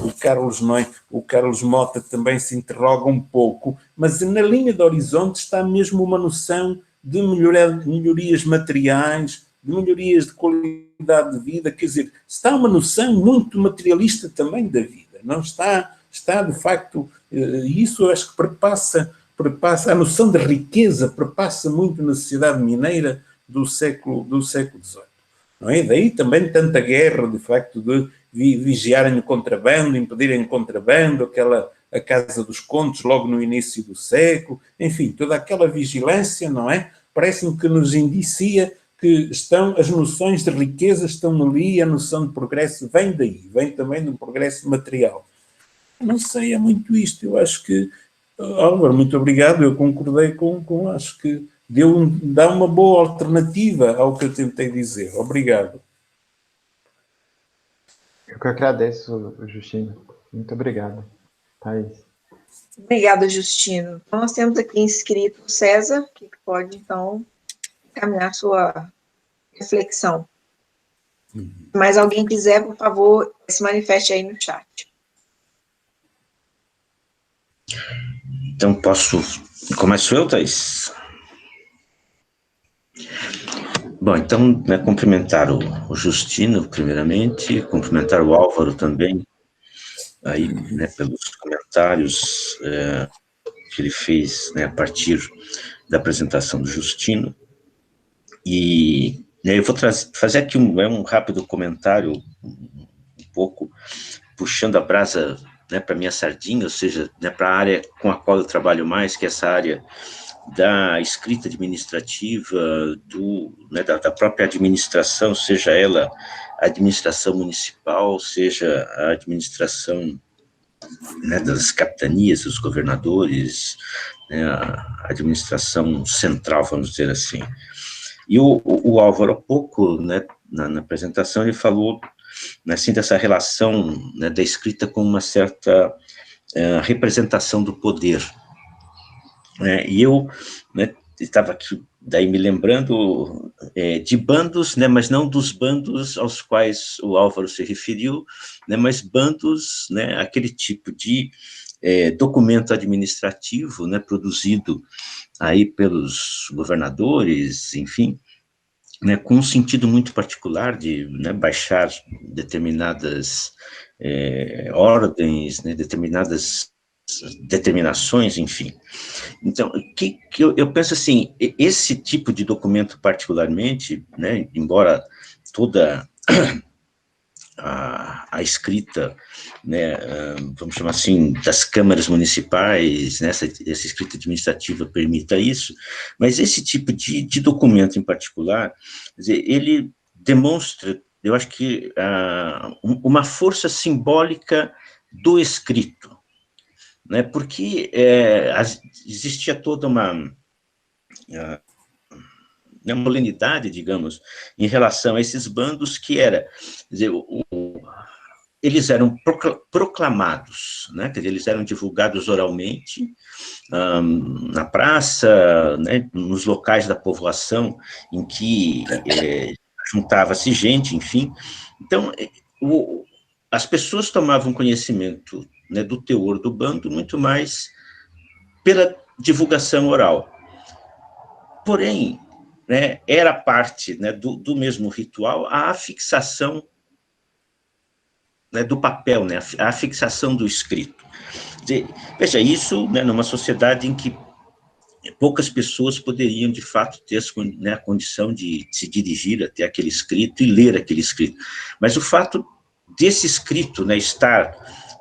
O Carlos Mota também se interroga um pouco, mas na linha de horizonte está mesmo uma noção de melhorias materiais, de melhorias de qualidade de vida, quer dizer, está uma noção muito materialista também da vida, não está de facto, isso eu acho que perpassa a noção de riqueza, perpassa muito na sociedade mineira do século XVIII. Não é? Daí também tanta guerra, de facto, de vigiarem o contrabando, impedirem o contrabando, a Casa dos Contos logo no início do século, enfim, toda aquela vigilância, não é? Parece-me que nos indicia que as noções de riqueza estão ali, a noção de progresso vem daí, vem também de um progresso material. Não sei, é muito isto, eu acho que, Álvaro, muito obrigado, eu concordei acho que dá uma boa alternativa ao que eu tentei dizer. Obrigado. Eu que agradeço, Justino. Muito obrigado, Thaís. Obrigada, Justino. Então, nós temos aqui inscrito o César, que pode, então, encaminhar sua reflexão. Se mais alguém quiser, por favor, se manifeste aí no chat. Então, começo eu, Thaís? Bom, então, cumprimentar o Justino, primeiramente, cumprimentar o Álvaro também, aí, pelos comentários que ele fez, a partir da apresentação do Justino. E eu vou fazer aqui um rápido comentário, um pouco puxando a brasa para a minha sardinha, ou seja, para a área com a qual eu trabalho mais, que é essa área da escrita administrativa, da própria administração, seja ela a administração municipal, seja a administração das capitanias, dos governadores, a administração central, vamos dizer assim. E o Álvaro, há pouco, na apresentação, ele falou assim, dessa relação da escrita com uma certa representação do poder. E eu estava aqui, daí me lembrando de bandos, mas não dos bandos aos quais o Álvaro se referiu, mas bandos, aquele tipo de documento administrativo, produzido aí pelos governadores, enfim, com um sentido muito particular de baixar determinadas ordens, determinadas determinações, enfim. Então, eu penso assim, esse tipo de documento particularmente, né, embora toda a escrita, né, vamos chamar assim, das câmaras municipais, né, essa escrita administrativa permita isso, mas esse tipo de documento em particular, quer dizer, ele demonstra, eu acho que, uma força simbólica do escrito, né, porque existia toda uma molenidade, digamos, em relação a esses bandos que era, quer dizer, eles eram proclamados, né, quer dizer, eles eram divulgados oralmente, na praça, né, nos locais da povoação em que juntava-se gente, enfim. Então, as pessoas tomavam conhecimento, né, do teor do bando muito mais pela divulgação oral. Porém, né, era parte, né, do mesmo ritual a fixação, né, do papel, né, a fixação do escrito. Veja, isso, né, numa sociedade em que poucas pessoas poderiam, de fato, ter né, a condição de se dirigir até aquele escrito e ler aquele escrito. Mas o fato desse escrito, né, estar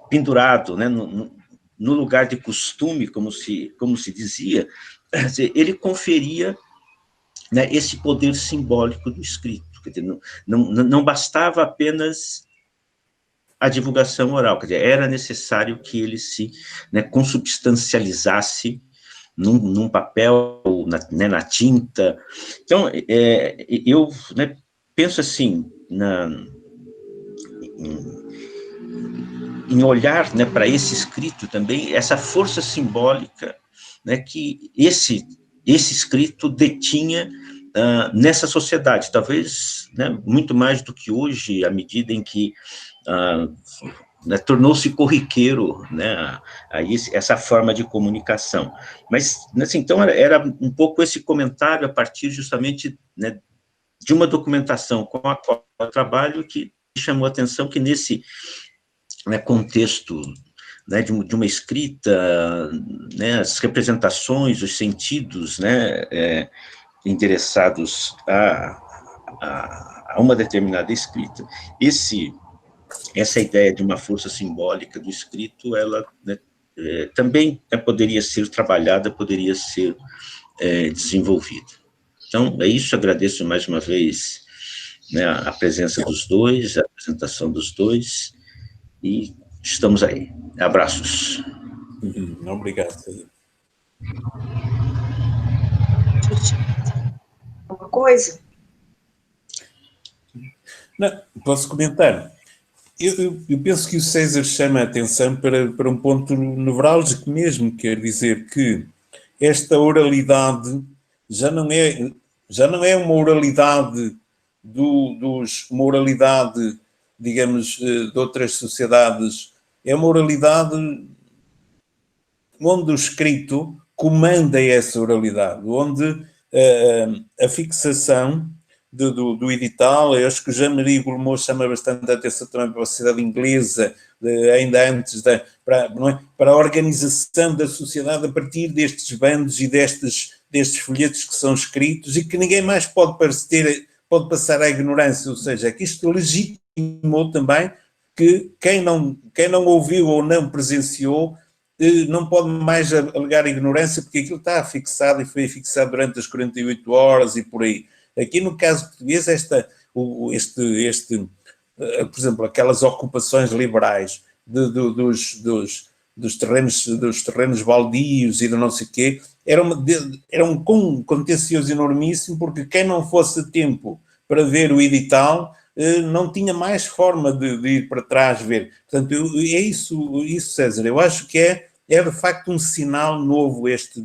pendurado, né, no lugar de costume, como se dizia, ele conferia, né, esse poder simbólico do escrito. Quer dizer, não bastava apenas a divulgação oral, quer dizer, era necessário que ele se, né, consubstancializasse num papel, na tinta. Então, eu, né, penso assim, em olhar, né, para esse escrito também, essa força simbólica, né, que esse escrito detinha nessa sociedade, talvez, né, muito mais do que hoje, à medida em que né, tornou-se corriqueiro, né, essa forma de comunicação. Mas, assim, então, era um pouco esse comentário a partir justamente, né, de uma documentação com a qual eu trabalho que chamou a atenção que nesse, né, contexto, né, de uma escrita, né, as representações, os sentidos, né, endereçados a uma determinada escrita, essa ideia de uma força simbólica do escrito, ela, né, também poderia ser trabalhada, poderia ser desenvolvida. Então, é isso, agradeço mais uma vez, né, a presença dos dois, a apresentação dos dois, e estamos aí. Abraços. Obrigado. Alguma coisa? Não, posso comentar? Eu penso que o César chama a atenção para um ponto nevrálgico mesmo, quer dizer que esta oralidade já não é uma oralidade uma oralidade, digamos, de outras sociedades, é uma oralidade onde o escrito comanda essa oralidade, onde a fixação do edital, eu acho que o Jean-Marie Goulmot chama bastante a atenção também para a sociedade inglesa, ainda antes para a organização da sociedade a partir destes bandos e destes folhetos que são escritos e que ninguém mais pode passar à ignorância, ou seja, que isto legitimou também que quem não ouviu ou não presenciou não pode mais alegar ignorância porque aquilo está fixado e foi fixado durante as 48 horas e por aí. Aqui no caso português, por exemplo, aquelas ocupações liberais dos terrenos baldios e do não sei o quê, era um contencioso enormíssimo, porque quem não fosse a tempo para ver o edital não tinha mais forma de ir para trás ver. Portanto, é isso, César, eu acho que é de facto um sinal novo este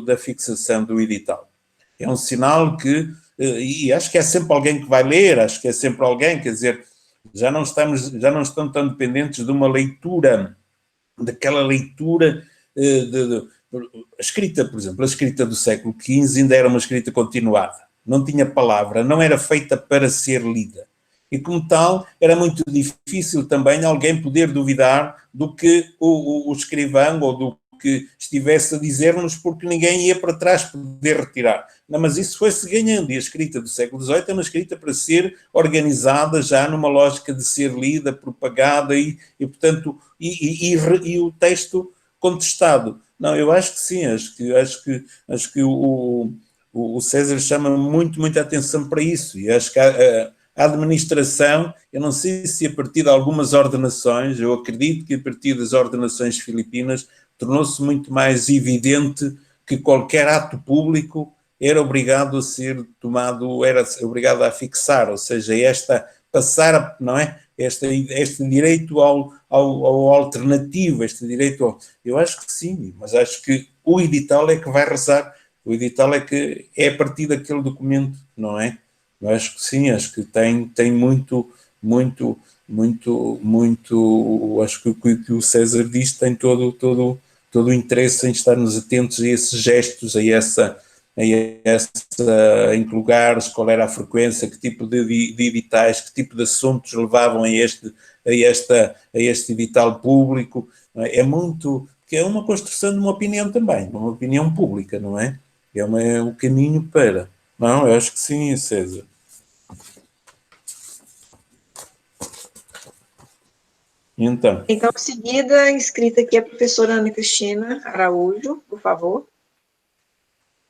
da fixação do edital. É um sinal que, e acho que é sempre alguém que vai ler, acho que é sempre alguém, quer dizer, já não estão tão dependentes de uma leitura, daquela leitura a escrita, por exemplo, a escrita do século XV ainda era uma escrita continuada, não tinha palavra, não era feita para ser lida. e como tal era muito difícil também alguém poder duvidar do que o escrivão ou do que estivesse a dizer-nos, porque ninguém ia para trás poder retirar. Não, mas isso foi-se ganhando, e a escrita do século XVIII é uma escrita para ser organizada já numa lógica de ser lida, propagada e portanto, e o texto contestado. Não, eu acho que sim, acho que o César chama muita atenção para isso, e acho que a administração, eu não sei se a partir de algumas ordenações, eu acredito que a partir das ordenações filipinas tornou-se muito mais evidente que qualquer ato público era obrigado a ser tomado, era obrigado a fixar, ou seja, passar, não é? Este direito ao alternativo, este direito eu acho que sim, mas acho que o edital é que vai rezar, o edital é que é a partir daquele documento, não é? Eu acho que sim, acho que tem muito, acho que o que o César diz tem todo o interesse em estarmos atentos a esses gestos, em que lugares, qual era a frequência, que tipo de editais, que tipo de assuntos levavam a este edital público. É muito, que é uma construção de uma opinião também, uma opinião pública, não é? É o caminho para. Não, eu acho que sim, César. Então, em seguida, inscrita aqui a professora Ana Cristina Araújo, por favor.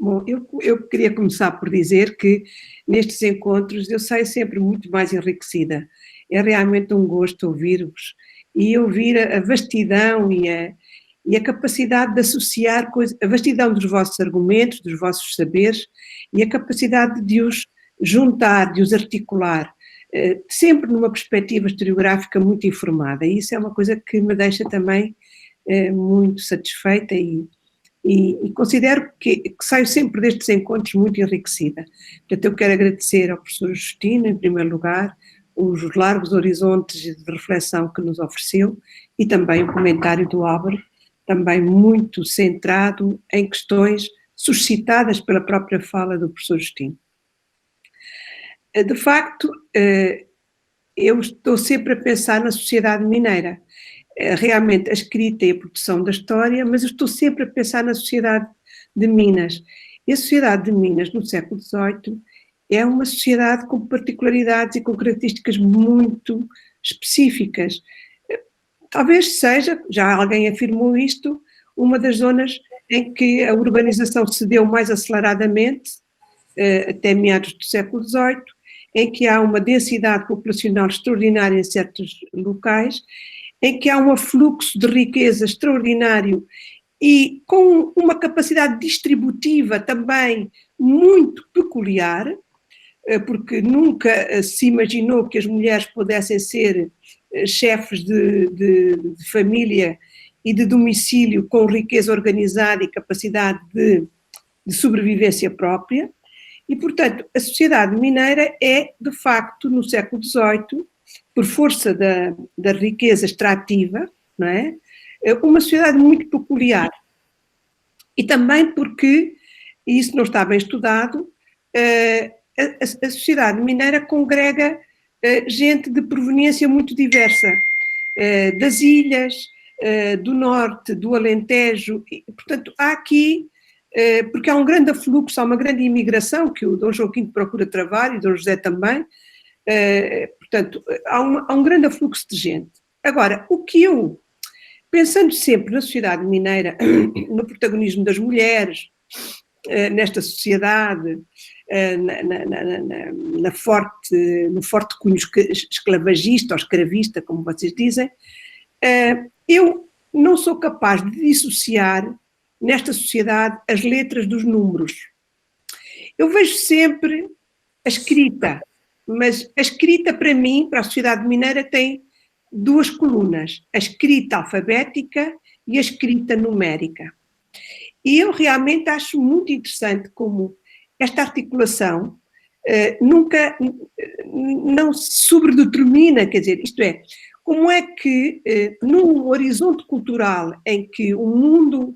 Bom, eu queria começar por dizer que nestes encontros eu saio sempre muito mais enriquecida. É realmente um gosto ouvir-vos e ouvir a vastidão e a capacidade de associar coisas, a vastidão dos vossos argumentos, dos vossos saberes e a capacidade de os juntar, de os articular, sempre numa perspectiva historiográfica muito informada. E isso é uma coisa que me deixa também muito satisfeita e considero que saio sempre destes encontros muito enriquecida. Portanto, eu quero agradecer ao professor Justino, em primeiro lugar, os largos horizontes de reflexão que nos ofereceu e também o comentário do Álvaro, também muito centrado em questões suscitadas pela própria fala do professor Justino. De facto, eu estou sempre a pensar na sociedade mineira, realmente a escrita e a produção da história, mas eu estou sempre a pensar na sociedade de Minas. E a sociedade de Minas, no século XVIII, é uma sociedade com particularidades e com características muito específicas. Talvez seja, já alguém afirmou isto, uma das zonas em que a urbanização se deu mais aceleradamente, até meados do século XVIII, em que há uma densidade populacional extraordinária em certos locais, em que há um afluxo de riqueza extraordinário e com uma capacidade distributiva também muito peculiar, porque nunca se imaginou que as mulheres pudessem ser chefes de família e de domicílio com riqueza organizada e capacidade de sobrevivência própria. E, portanto, a sociedade mineira é, de facto, no século XVIII, por força da riqueza extrativa, não é? Uma sociedade muito peculiar. E também porque, e isso não está bem estudado, a sociedade mineira congrega gente de proveniência muito diversa, das ilhas, do norte, do Alentejo, e, portanto, há aqui, porque há um grande afluxo, há uma grande imigração que o Dom Joaquim procura travar e o Dom José também, portanto, há um grande afluxo de gente. Agora, o que eu, pensando sempre na sociedade mineira, no protagonismo das mulheres, nesta sociedade, no forte cunho esclavagista ou escravista, como vocês dizem, eu não sou capaz de dissociar nesta sociedade as letras dos números. Eu vejo sempre a escrita, mas a escrita para mim, para a sociedade mineira, tem duas colunas, a escrita alfabética e a escrita numérica. E eu realmente acho muito interessante como esta articulação nunca não se sobredetermina, quer dizer, isto é, como é que num horizonte cultural em que o mundo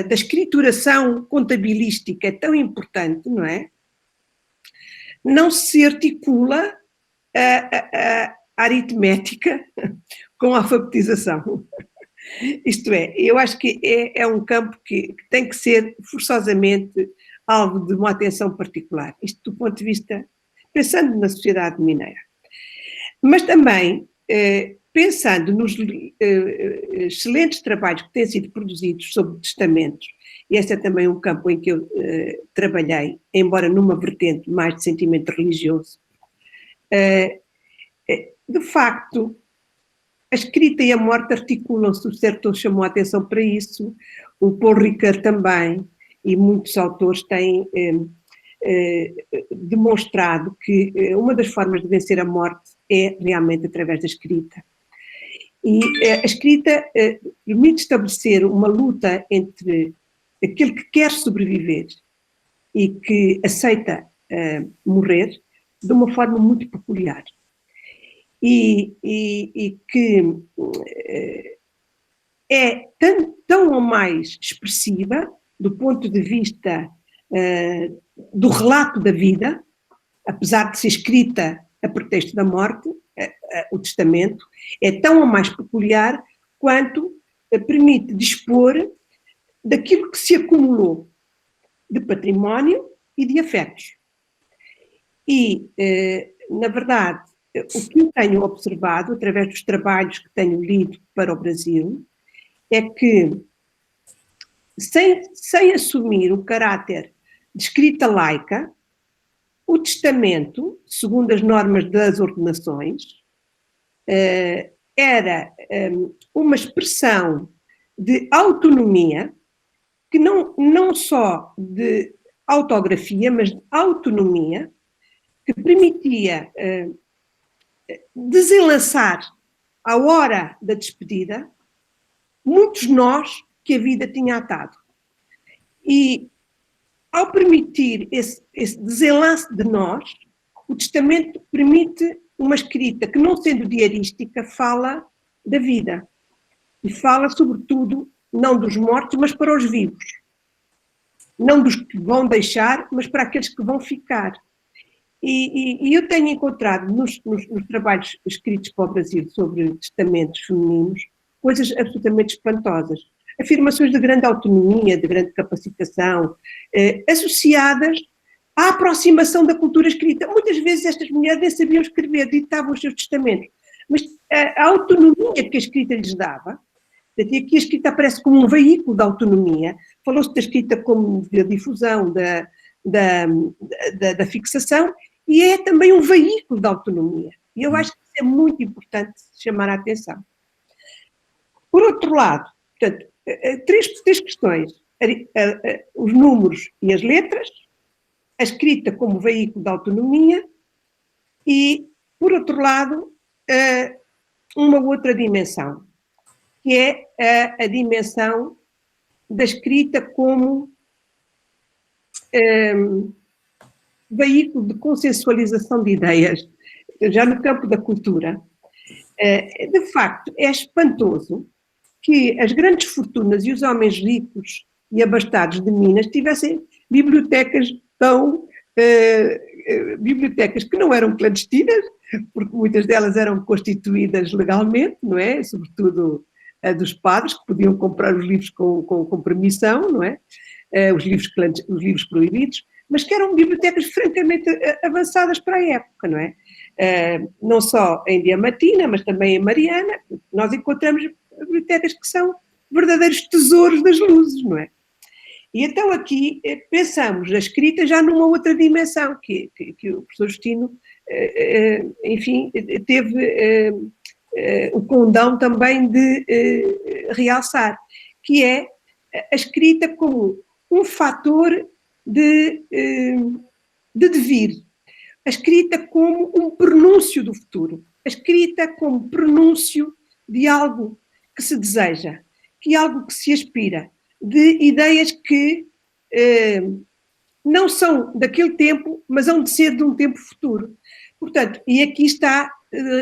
da escrituração contabilística é tão importante, não é? Não se articula a aritmética com a alfabetização. Isto é, eu acho que é um campo que tem que ser forçosamente alvo de uma atenção particular. Isto do ponto de vista, pensando na sociedade mineira. Mas também, pensando nos excelentes trabalhos que têm sido produzidos sobre testamentos, e esse é também um campo em que eu trabalhei, embora numa vertente mais de sentimento religioso, de facto, a escrita e a morte articulam-se, o Certeau chamou a atenção para isso, o Paul Ricoeur também, e muitos autores têm demonstrado que uma das formas de vencer a morte é realmente através da escrita. E a escrita permite estabelecer uma luta entre aquele que quer sobreviver e que aceita morrer de uma forma muito peculiar. E que é tão ou mais expressiva do ponto de vista do relato da vida, apesar de ser escrita a pretexto da morte, o testamento, é tão ou mais peculiar quanto permite dispor daquilo que se acumulou de património e de afetos. E, na verdade, o que eu tenho observado, através dos trabalhos que tenho lido para o Brasil, é que, sem assumir o caráter de escrita laica, o testamento, segundo as normas das ordenações, era uma expressão de autonomia, que não só de autografia, mas de autonomia, que permitia desenlaçar, à hora da despedida, muitos nós que a vida tinha atado. E, ao permitir esse desenlace de nós, o testamento permite uma escrita que, não sendo diarística, fala da vida. E fala, sobretudo, não dos mortos, mas para os vivos. Não dos que vão deixar, mas para aqueles que vão ficar. E eu tenho encontrado nos trabalhos escritos para o Brasil sobre testamentos femininos coisas absolutamente espantosas. Afirmações de grande autonomia, de grande capacitação, associadas à aproximação da cultura escrita. Muitas vezes estas mulheres nem sabiam escrever, ditavam os seus testamentos, mas a autonomia que a escrita lhes dava, aqui a escrita aparece como um veículo de autonomia, falou-se da escrita como da difusão, da fixação, e é também um veículo de autonomia. E eu acho que isso é muito importante chamar a atenção. Por outro lado, portanto, três questões: os números e as letras, a escrita como veículo de autonomia e, por outro lado, uma outra dimensão, que é a dimensão da escrita como veículo de consensualização de ideias, já no campo da cultura. De facto, é espantoso que as grandes fortunas e os homens ricos e abastados de Minas tivessem bibliotecas bibliotecas que não eram clandestinas, porque muitas delas eram constituídas legalmente, não é? Sobretudo a dos padres, que podiam comprar os livros com permissão, não é? Os livros proibidos, mas que eram bibliotecas francamente avançadas para a época, não é? Não só em Diamantina, mas também em Mariana, nós encontramos bibliotecas que são verdadeiros tesouros das luzes, não é? E então aqui pensamos a escrita já numa outra dimensão, que o professor Justino, enfim, teve o condão também de realçar, que é a escrita como um fator de devir, a escrita como um pronúncio do futuro, a escrita como pronúncio de algo que se deseja, que algo que se aspira, de ideias que não são daquele tempo, mas hão de ser de um tempo futuro. Portanto, e aqui está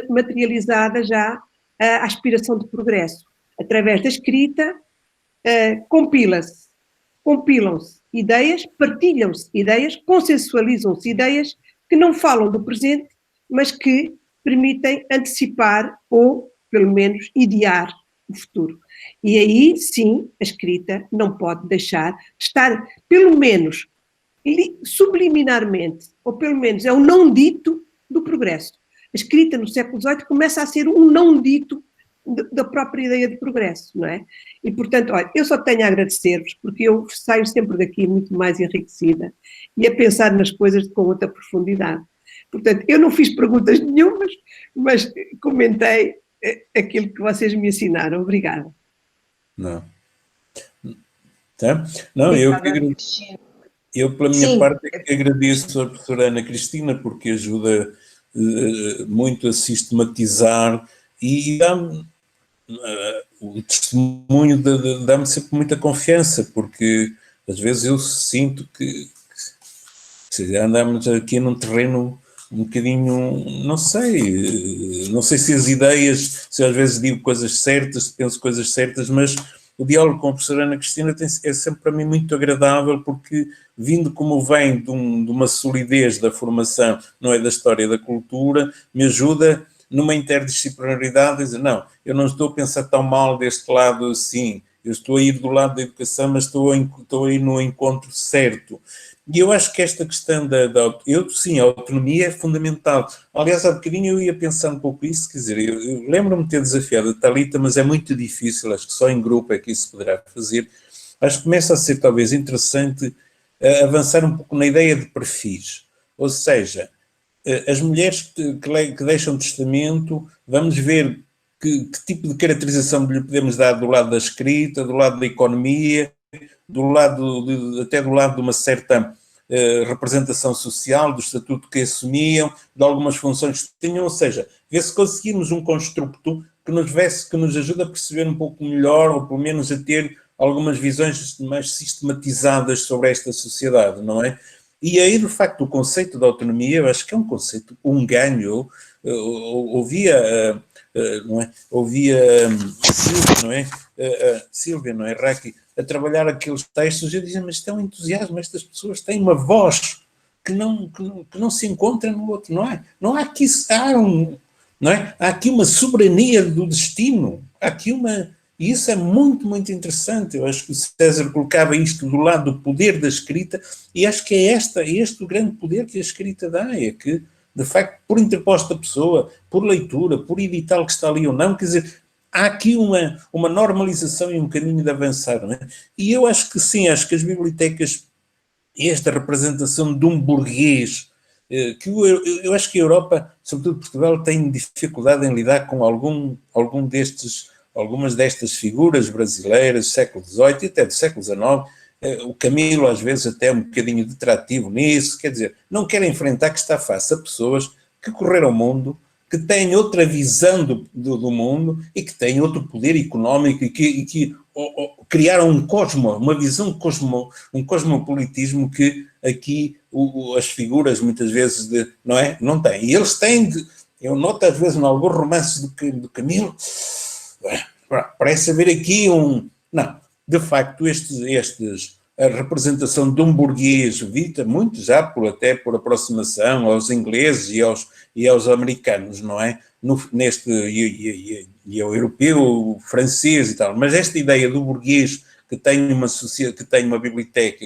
materializada já a aspiração de progresso. Através da escrita, compilam-se ideias, partilham-se ideias, consensualizam-se ideias que não falam do presente, mas que permitem antecipar ou, pelo menos, idear o futuro. E aí, sim, a escrita não pode deixar de estar, pelo menos, subliminarmente, ou pelo menos é um não dito do progresso. A escrita no século XVIII começa a ser um não dito da própria ideia de progresso, não é? E, portanto, olha, eu só tenho a agradecer-vos, porque eu saio sempre daqui muito mais enriquecida e a pensar nas coisas com outra profundidade. Portanto, eu não fiz perguntas nenhumas, mas comentei aquilo que vocês me ensinaram. Obrigada. Não. Tá? Não, eu, pela minha Sim. parte, é que agradeço a professora Ana Cristina, porque ajuda muito a sistematizar e dá-me o testemunho, dá-me sempre muita confiança, porque às vezes eu sinto que andamos aqui num terreno um bocadinho, não sei se as ideias, se às vezes digo coisas certas, se penso coisas certas, mas o diálogo com a professora Ana Cristina é sempre para mim muito agradável, porque vindo como vem de uma solidez da formação, não é, da história da cultura, me ajuda numa interdisciplinaridade a dizer, não, eu não estou a pensar tão mal deste lado assim, eu estou a ir do lado da educação, mas estou a ir no encontro certo. E eu acho que esta questão sim, a autonomia é fundamental. Aliás, há bocadinho eu ia pensar um pouco isso, quer dizer, eu lembro-me de ter desafiado a Thalita, mas é muito difícil, acho que só em grupo é que isso poderá fazer. Acho que começa a ser talvez interessante avançar um pouco na ideia de perfis, ou seja, as mulheres que deixam testamento, vamos ver que tipo de caracterização lhe podemos dar do lado da escrita, do lado da economia, até do lado de uma certa representação social, do estatuto que assumiam, de algumas funções que tinham, ou seja, ver se conseguimos um construto que nos ajude a perceber um pouco melhor, ou pelo menos a ter algumas visões mais sistematizadas sobre esta sociedade, não é? E aí, de facto, o conceito da autonomia, eu acho que é um conceito, um ganho. Ouvia Silvia, não é? Silvia, não é? Raki, a trabalhar aqueles textos, eu dizia, mas isto é um entusiasmo, estas pessoas têm uma voz que não se encontra no outro, não é? Não há aqui, não é? Há aqui uma soberania do destino, e isso é muito, muito interessante. Eu acho que o César colocava isto do lado do poder da escrita, e acho que é este o grande poder que a escrita dá, é que, de facto, por interposta pessoa, por leitura, por edital que está ali ou não, quer dizer, há aqui uma normalização e um caminho de avançar, não é? E eu acho que sim, acho que as bibliotecas, esta representação de um burguês, que eu acho que a Europa, sobretudo Portugal, tem dificuldade em lidar com algumas destas figuras brasileiras do século XVIII e até do século XIX. O Camilo, às vezes, até é um bocadinho detrativo nisso, quer dizer, não quer enfrentar que está face a pessoas que correram o mundo, que têm outra visão do mundo e que têm outro poder económico e que criaram uma visão um cosmopolitismo que aqui as figuras, muitas vezes, não é? Não têm. E eles têm, eu noto às vezes em alguns romances do Camilo, parece haver aqui não, de facto, a representação de um burguês vita muito já até por aproximação aos ingleses e aos americanos, não é? E ao europeu, o francês e tal, mas esta ideia do burguês que tem uma biblioteca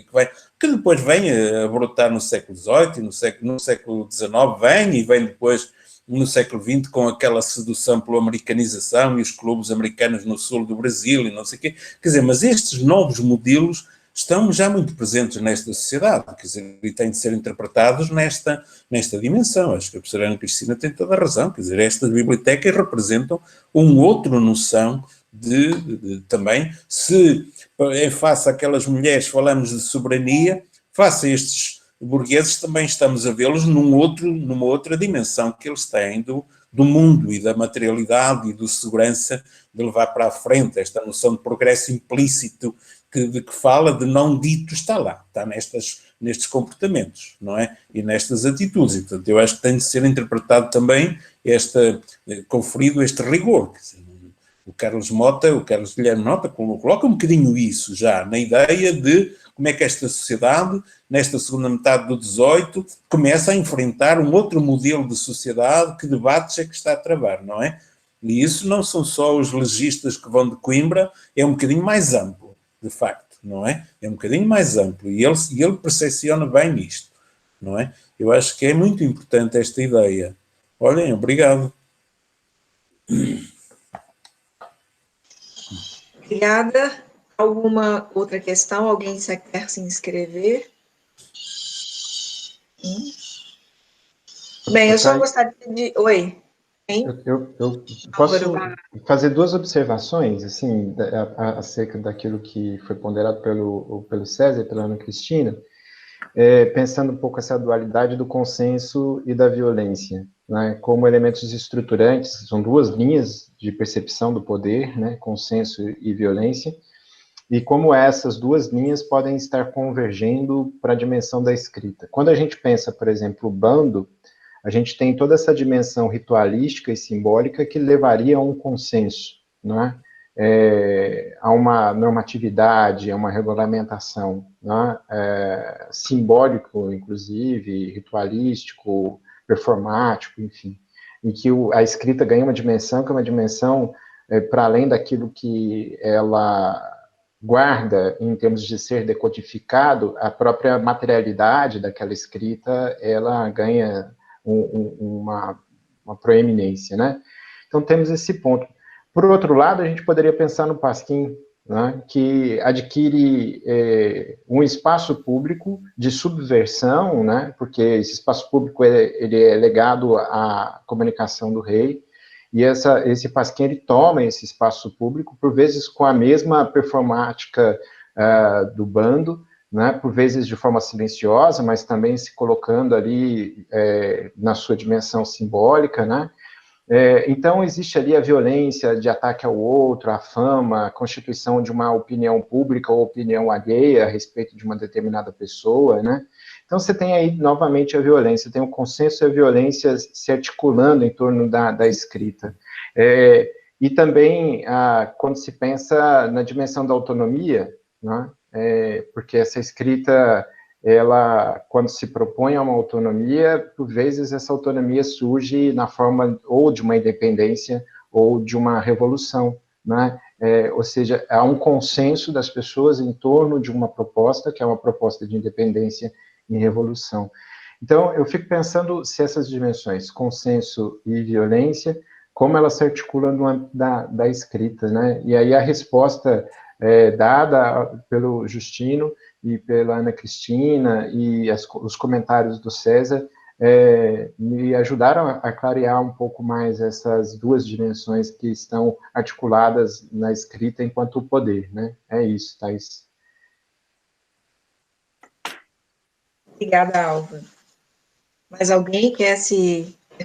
que depois vem a brotar no século XVIII, no século XIX, vem depois no século XX com aquela sedução pela americanização e os clubes americanos no sul do Brasil e não sei o quê. Quer dizer, mas estes novos modelos estão já muito presentes nesta sociedade, quer dizer, e têm de ser interpretados nesta dimensão. Acho que a professora Ana Cristina tem toda a razão, quer dizer, estas bibliotecas representam outra noção também, se em face àquelas mulheres falamos de soberania, face a estes burgueses também estamos a vê-los numa outra dimensão que eles têm do mundo e da materialidade e da segurança de levar para a frente esta noção de progresso implícito de que fala, de não dito, está nestes comportamentos, não é? E nestas atitudes. E, portanto, eu acho que tem de ser interpretado também conferido este rigor. Quer dizer, O Carlos Guilherme Mota, coloca um bocadinho isso já, na ideia de como é que esta sociedade, nesta segunda metade do XVIII, começa a enfrentar um outro modelo de sociedade, que debates é que está a travar, não é? E isso não são só os legistas que vão de Coimbra, é um bocadinho mais amplo, de facto, não é? É um bocadinho mais amplo, e ele percepciona bem isto, não é? Eu acho que é muito importante esta ideia. Olhem, obrigado. Obrigada. Alguma outra questão? Alguém quer se inscrever? Bem, eu só gostaria de... Oi. Eu posso fazer duas observações, assim, acerca daquilo que foi ponderado pelo César e pela Ana Cristina, pensando um pouco essa dualidade do consenso e da violência, né, como elementos estruturantes. São duas linhas de percepção do poder, né, consenso e violência, e como essas duas linhas podem estar convergendo para a dimensão da escrita. Quando a gente pensa, por exemplo, o bando, a gente tem toda essa dimensão ritualística e simbólica que levaria a um consenso, não é? A uma normatividade, a uma regulamentação, não é? Simbólico, inclusive, ritualístico, performático, enfim, em que a escrita ganha uma dimensão que é uma dimensão para além daquilo que ela guarda em termos de ser decodificado, a própria materialidade daquela escrita, ela ganha uma proeminência, né? Então, temos esse ponto. Por outro lado, a gente poderia pensar no Pasquim, né, que adquire um espaço público de subversão, né, porque esse espaço público ele é legado à comunicação do rei, e esse Pasquim ele toma esse espaço público, por vezes com a mesma performática do bando, né, por vezes de forma silenciosa, mas também se colocando ali na sua dimensão simbólica, né? Então, existe ali a violência de ataque ao outro, a fama, a constituição de uma opinião pública ou opinião alheia a respeito de uma determinada pessoa, né? Então, você tem aí, novamente, a violência, tem o consenso e a violência se articulando em torno da escrita. E também, quando se pensa na dimensão da autonomia, né? Porque essa escrita, ela, quando se propõe a uma autonomia, por vezes essa autonomia surge na forma ou de uma independência ou de uma revolução, né? Ou seja, há um consenso das pessoas em torno de uma proposta, que é uma proposta de independência e revolução. Então, eu fico pensando se essas dimensões, consenso e violência, como elas se articulam da escrita, né? E aí a resposta dada pelo Justino e pela Ana Cristina e os comentários do César me ajudaram a clarear um pouco mais essas duas dimensões que estão articuladas na escrita enquanto poder, né? É isso, Thais. Obrigada, Álvaro. Mais alguém quer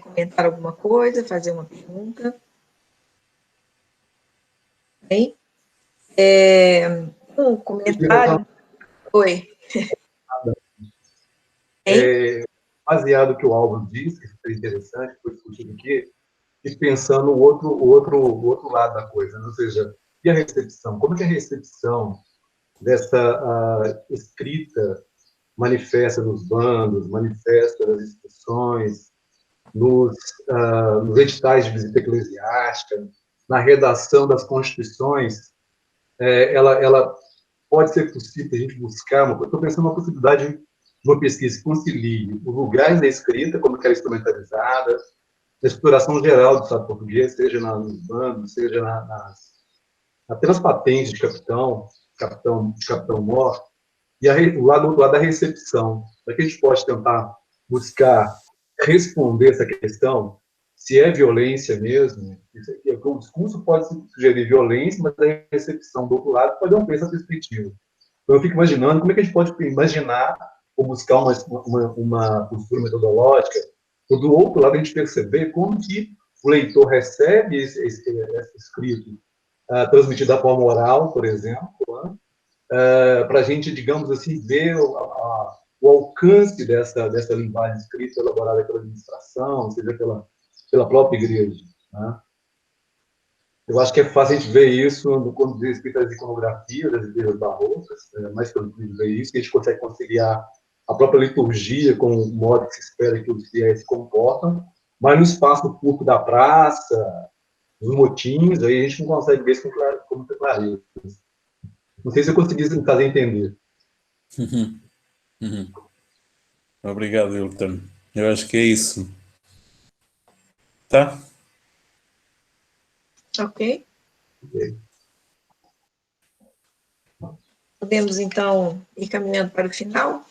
comentar alguma coisa, fazer uma pergunta? Bem? Um comentário? Oi. Baseado no que o Álvaro disse, que foi interessante, foi discutido aqui, e pensando o outro lado da coisa, né? Ou seja, e a recepção? Como é que a recepção dessa escrita manifesta nos bandos, manifesta nas instituições, nos editais de visita eclesiástica, na redação das constituições, ela pode ser possível a gente buscar, estou pensando numa possibilidade de uma pesquisa que concilie os lugares da escrita, como que ela é instrumentalizada, na exploração geral do Estado português, seja nos bandos, seja até nas patentes de capitão-mor, e o lado da recepção. Para que a gente pode tentar buscar responder essa questão, se é violência mesmo, o discurso pode sugerir violência, mas a recepção do outro lado pode não ter essa perspectiva. Então, eu fico imaginando como é que a gente pode imaginar ou buscar uma postura metodológica, ou do outro lado a gente perceber como que o leitor recebe esse escrito, transmitido da forma oral, por exemplo, para a gente, digamos assim, ver o alcance dessa linguagem escrita elaborada pela administração, ou seja, pela própria igreja. Né? Eu acho que é fácil a gente ver isso quando diz respeito às iconografias das igrejas barrocas, mais tranquilo ver isso, que a gente consegue conciliar a própria liturgia com o modo que se espera que os fiéis se comportam, mas no espaço público da praça, nos motins, aí a gente não consegue ver isso com muita clareza. Não sei se eu consegui me fazer entender. Obrigado, Hilton. Eu acho que é isso. Tá? Ok. Ok. Podemos, então, ir caminhando para o final.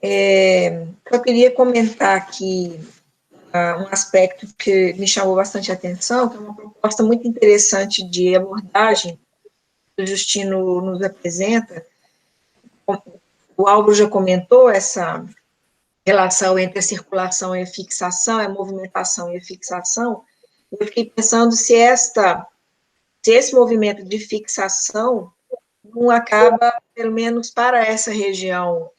Eu queria comentar aqui um aspecto que me chamou bastante atenção, que é uma proposta muito interessante de abordagem que o Justino nos apresenta. O Álvaro já comentou essa relação entre a circulação e a fixação, a movimentação e a fixação. Eu fiquei pensando se esse movimento de fixação não acaba, pelo menos para essa região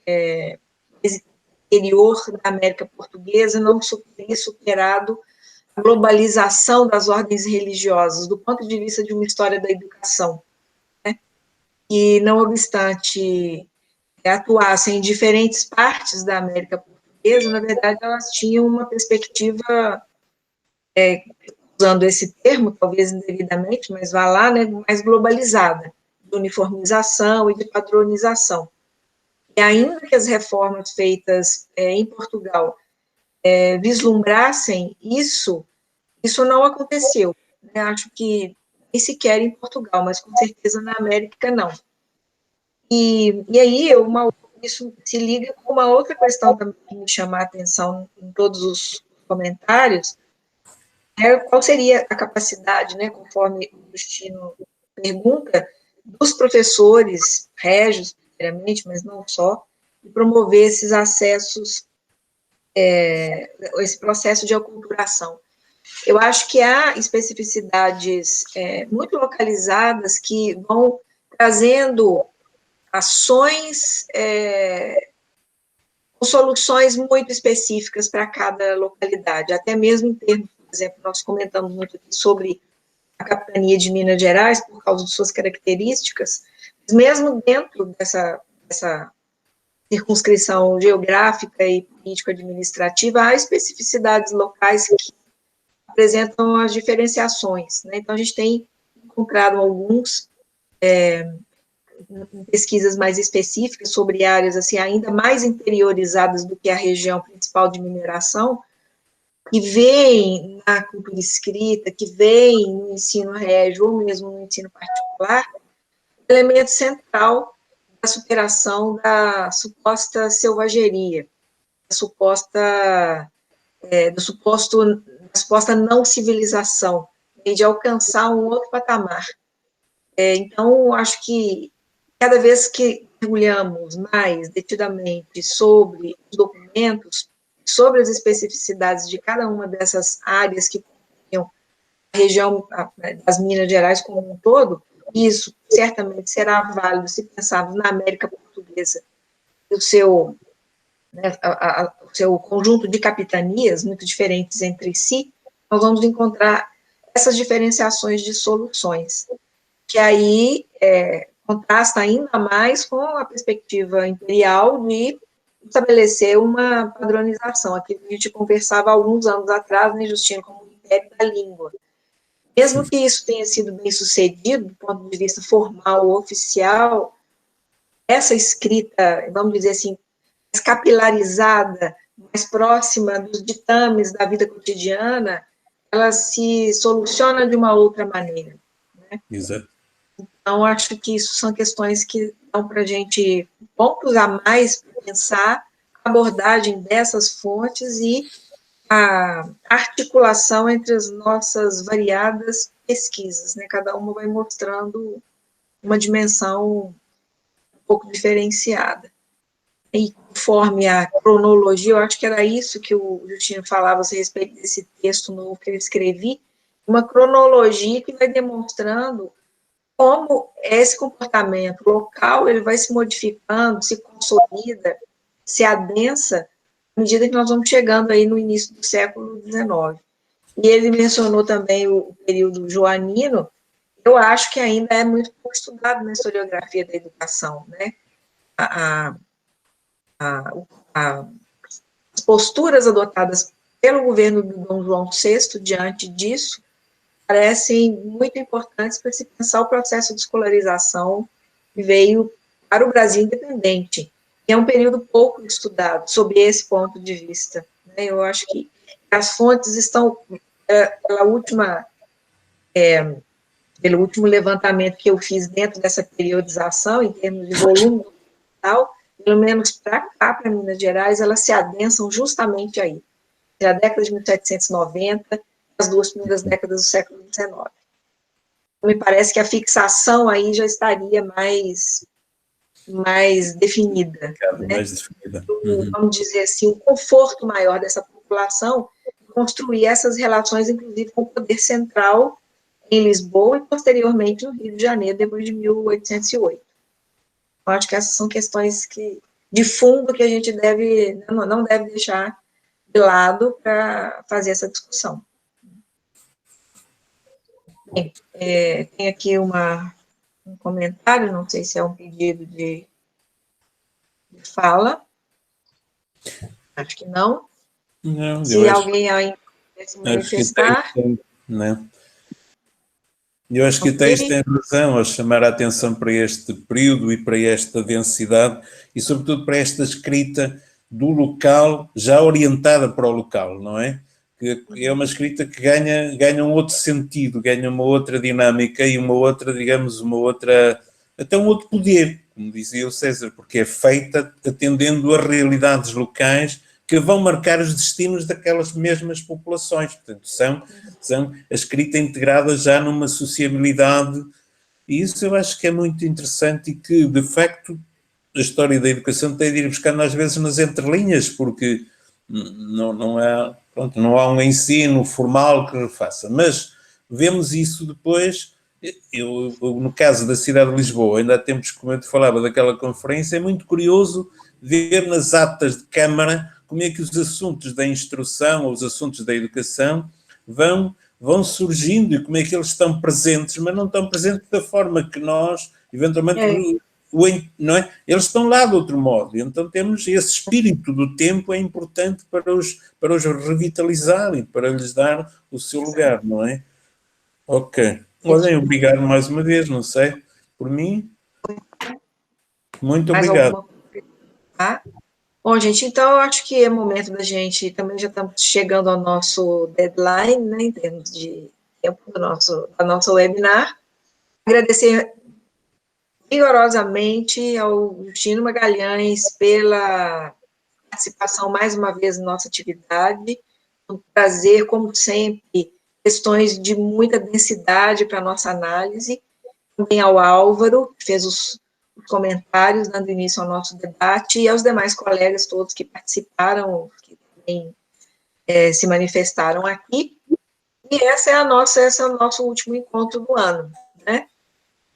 interior da América Portuguesa, não teria superado a globalização das ordens religiosas, do ponto de vista de uma história da educação, né? E, não obstante atuassem em diferentes partes da América Portuguesa, na verdade, elas tinham uma perspectiva, usando esse termo, talvez indevidamente, mas vá lá, né, mais globalizada, de uniformização e de padronização. E ainda que as reformas feitas em Portugal vislumbrassem isso não aconteceu. Né? Acho que nem sequer em Portugal, mas com certeza na América não. E aí, isso se liga com uma outra questão também que me chama a atenção em todos os comentários, qual seria a capacidade, né, conforme o Justino pergunta, dos professores régios, primeiramente, mas não só, de promover esses acessos, esse processo de aculturação. Eu acho que há especificidades muito localizadas que vão trazendo ações com soluções muito específicas para cada localidade, até mesmo em termos, por exemplo, nós comentamos muito aqui sobre a capitania de Minas Gerais, por causa de suas características, mas mesmo dentro dessa circunscrição geográfica e político-administrativa, há especificidades locais que apresentam as diferenciações, né? Então, a gente tem encontrado alguns pesquisas mais específicas sobre áreas assim, ainda mais interiorizadas do que a região principal de mineração, que veem na cultura escrita, que veem no ensino régio ou mesmo no ensino particular, elemento central da superação da suposta selvageria, da suposta não civilização, e de alcançar um outro patamar. Então, acho que cada vez que mergulhamos mais detidamente sobre os documentos, sobre as especificidades de cada uma dessas áreas que compõem a região das Minas Gerais como um todo, isso certamente será válido se pensarmos na América Portuguesa, o seu conjunto de capitanias muito diferentes entre si, nós vamos encontrar essas diferenciações de soluções, que aí contrasta ainda mais com a perspectiva imperial de estabelecer uma padronização, aquilo que a gente conversava há alguns anos atrás, né, Justino, como o império da língua. Mesmo que isso tenha sido bem sucedido, do ponto de vista formal ou oficial, essa escrita, vamos dizer assim, mais capilarizada, mais próxima dos ditames da vida cotidiana, ela se soluciona de uma outra maneira. Né? Exato. Então, acho que isso são questões que dão para a gente pontos a mais para pensar a abordagem dessas fontes e a articulação entre as nossas variadas pesquisas, né? Cada uma vai mostrando uma dimensão um pouco diferenciada. E conforme a cronologia, eu acho que era isso que o Justino falava a respeito desse texto novo que eu escrevi, uma cronologia que vai demonstrando como esse comportamento local ele vai se modificando, se consolida, se adensa, à medida que nós vamos chegando aí no início do século XIX. E ele mencionou também o período joanino. Eu acho que ainda é muito pouco estudado na historiografia da educação, né? As posturas adotadas pelo governo do Dom João VI diante disso parecem muito importantes para se pensar o processo de escolarização que veio para o Brasil independente. E é um período pouco estudado sob esse ponto de vista, né? Eu acho que as fontes estão, pelo último levantamento que eu fiz dentro dessa periodização, em termos de volume total, pelo menos para cá, para Minas Gerais, elas se adensam justamente aí, entre a década de 1790 e as 2 primeiras décadas do século XIX. Me parece que a fixação aí já estaria mais definida. Né? Mais definida. Vamos dizer assim, um conforto maior dessa população, construir essas relações, inclusive, com o poder central em Lisboa e, posteriormente, no Rio de Janeiro, depois de 1808. Eu acho que essas são questões de fundo que a gente não deve deixar de lado para fazer essa discussão. Bem, tem aqui um comentário, não sei se é um pedido de fala. Acho que não. Não, se alguém ainda quer se manifestar. Né? Eu acho que o texto tem razão ao chamar a atenção para este período e para esta densidade e, sobretudo, para esta escrita do local, já orientada para o local, não é? Que é uma escrita que ganha um outro sentido, ganha uma outra dinâmica e uma outra, digamos, até um outro poder, como dizia o César, porque é feita atendendo a realidades locais que vão marcar os destinos daquelas mesmas populações. Portanto, são a escrita integrada já numa sociabilidade, e isso eu acho que é muito interessante e que, de facto, a história da educação tem de ir buscando às vezes nas entrelinhas, porque não há um ensino formal que refaça, mas vemos isso depois. Eu, no caso da cidade de Lisboa, ainda há tempos, como eu te falava daquela conferência, é muito curioso ver nas atas de Câmara como é que os assuntos da instrução ou os assuntos da educação vão surgindo e como é que eles estão presentes, mas não estão presentes da forma que nós, eventualmente, não é? Eles estão lá de outro modo. Então temos esse espírito do tempo, é importante para os revitalizar e para lhes dar o seu lugar, não é? Ok. Olhem, obrigado mais uma vez, não sei, por mim. Muito obrigado. Bom, gente, então eu acho que é momento da gente, também já estamos chegando ao nosso deadline, né, em termos de tempo da nossa webinar. Agradecer rigorosamente ao Justino Magalhães pela participação mais uma vez na nossa atividade, um prazer, como sempre, questões de muita densidade para a nossa análise, também ao Álvaro, que fez os comentários, dando início ao nosso debate, e aos demais colegas todos que participaram, que também se manifestaram aqui, e esse é o nosso último encontro do ano, né?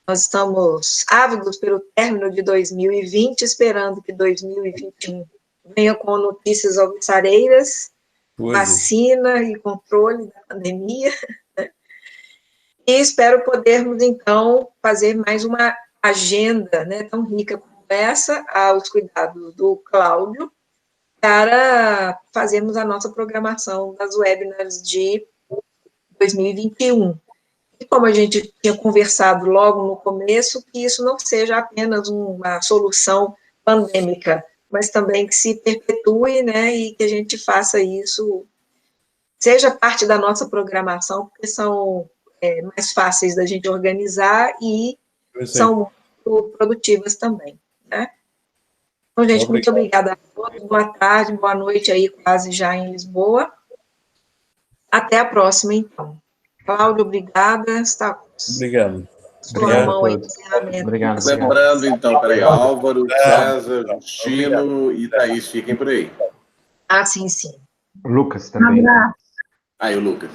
Nós estamos ávidos pelo término de 2020, esperando que 2021 venha com notícias alvissareiras, vacina e controle da pandemia, né? E espero podermos, então, fazer mais uma agenda, né, tão rica como essa, aos cuidados do Cláudio, para fazermos a nossa programação das webinars de 2021. E como a gente tinha conversado logo no começo, que isso não seja apenas uma solução pandêmica, mas também que se perpetue, né, e que a gente faça isso, seja parte da nossa programação, porque são mais fáceis da gente organizar e são muito produtivas também, né? Então, gente, muito obrigada a todos, boa tarde, boa noite aí, quase já em Lisboa. Até a próxima, então. Cláudio, obrigada. Obrigado. Sua mão aí, obrigado. Lembrando, então, peraí, Álvaro, César, Justino e Thaís, fiquem por aí. Sim. Lucas também. Aí, o Lucas.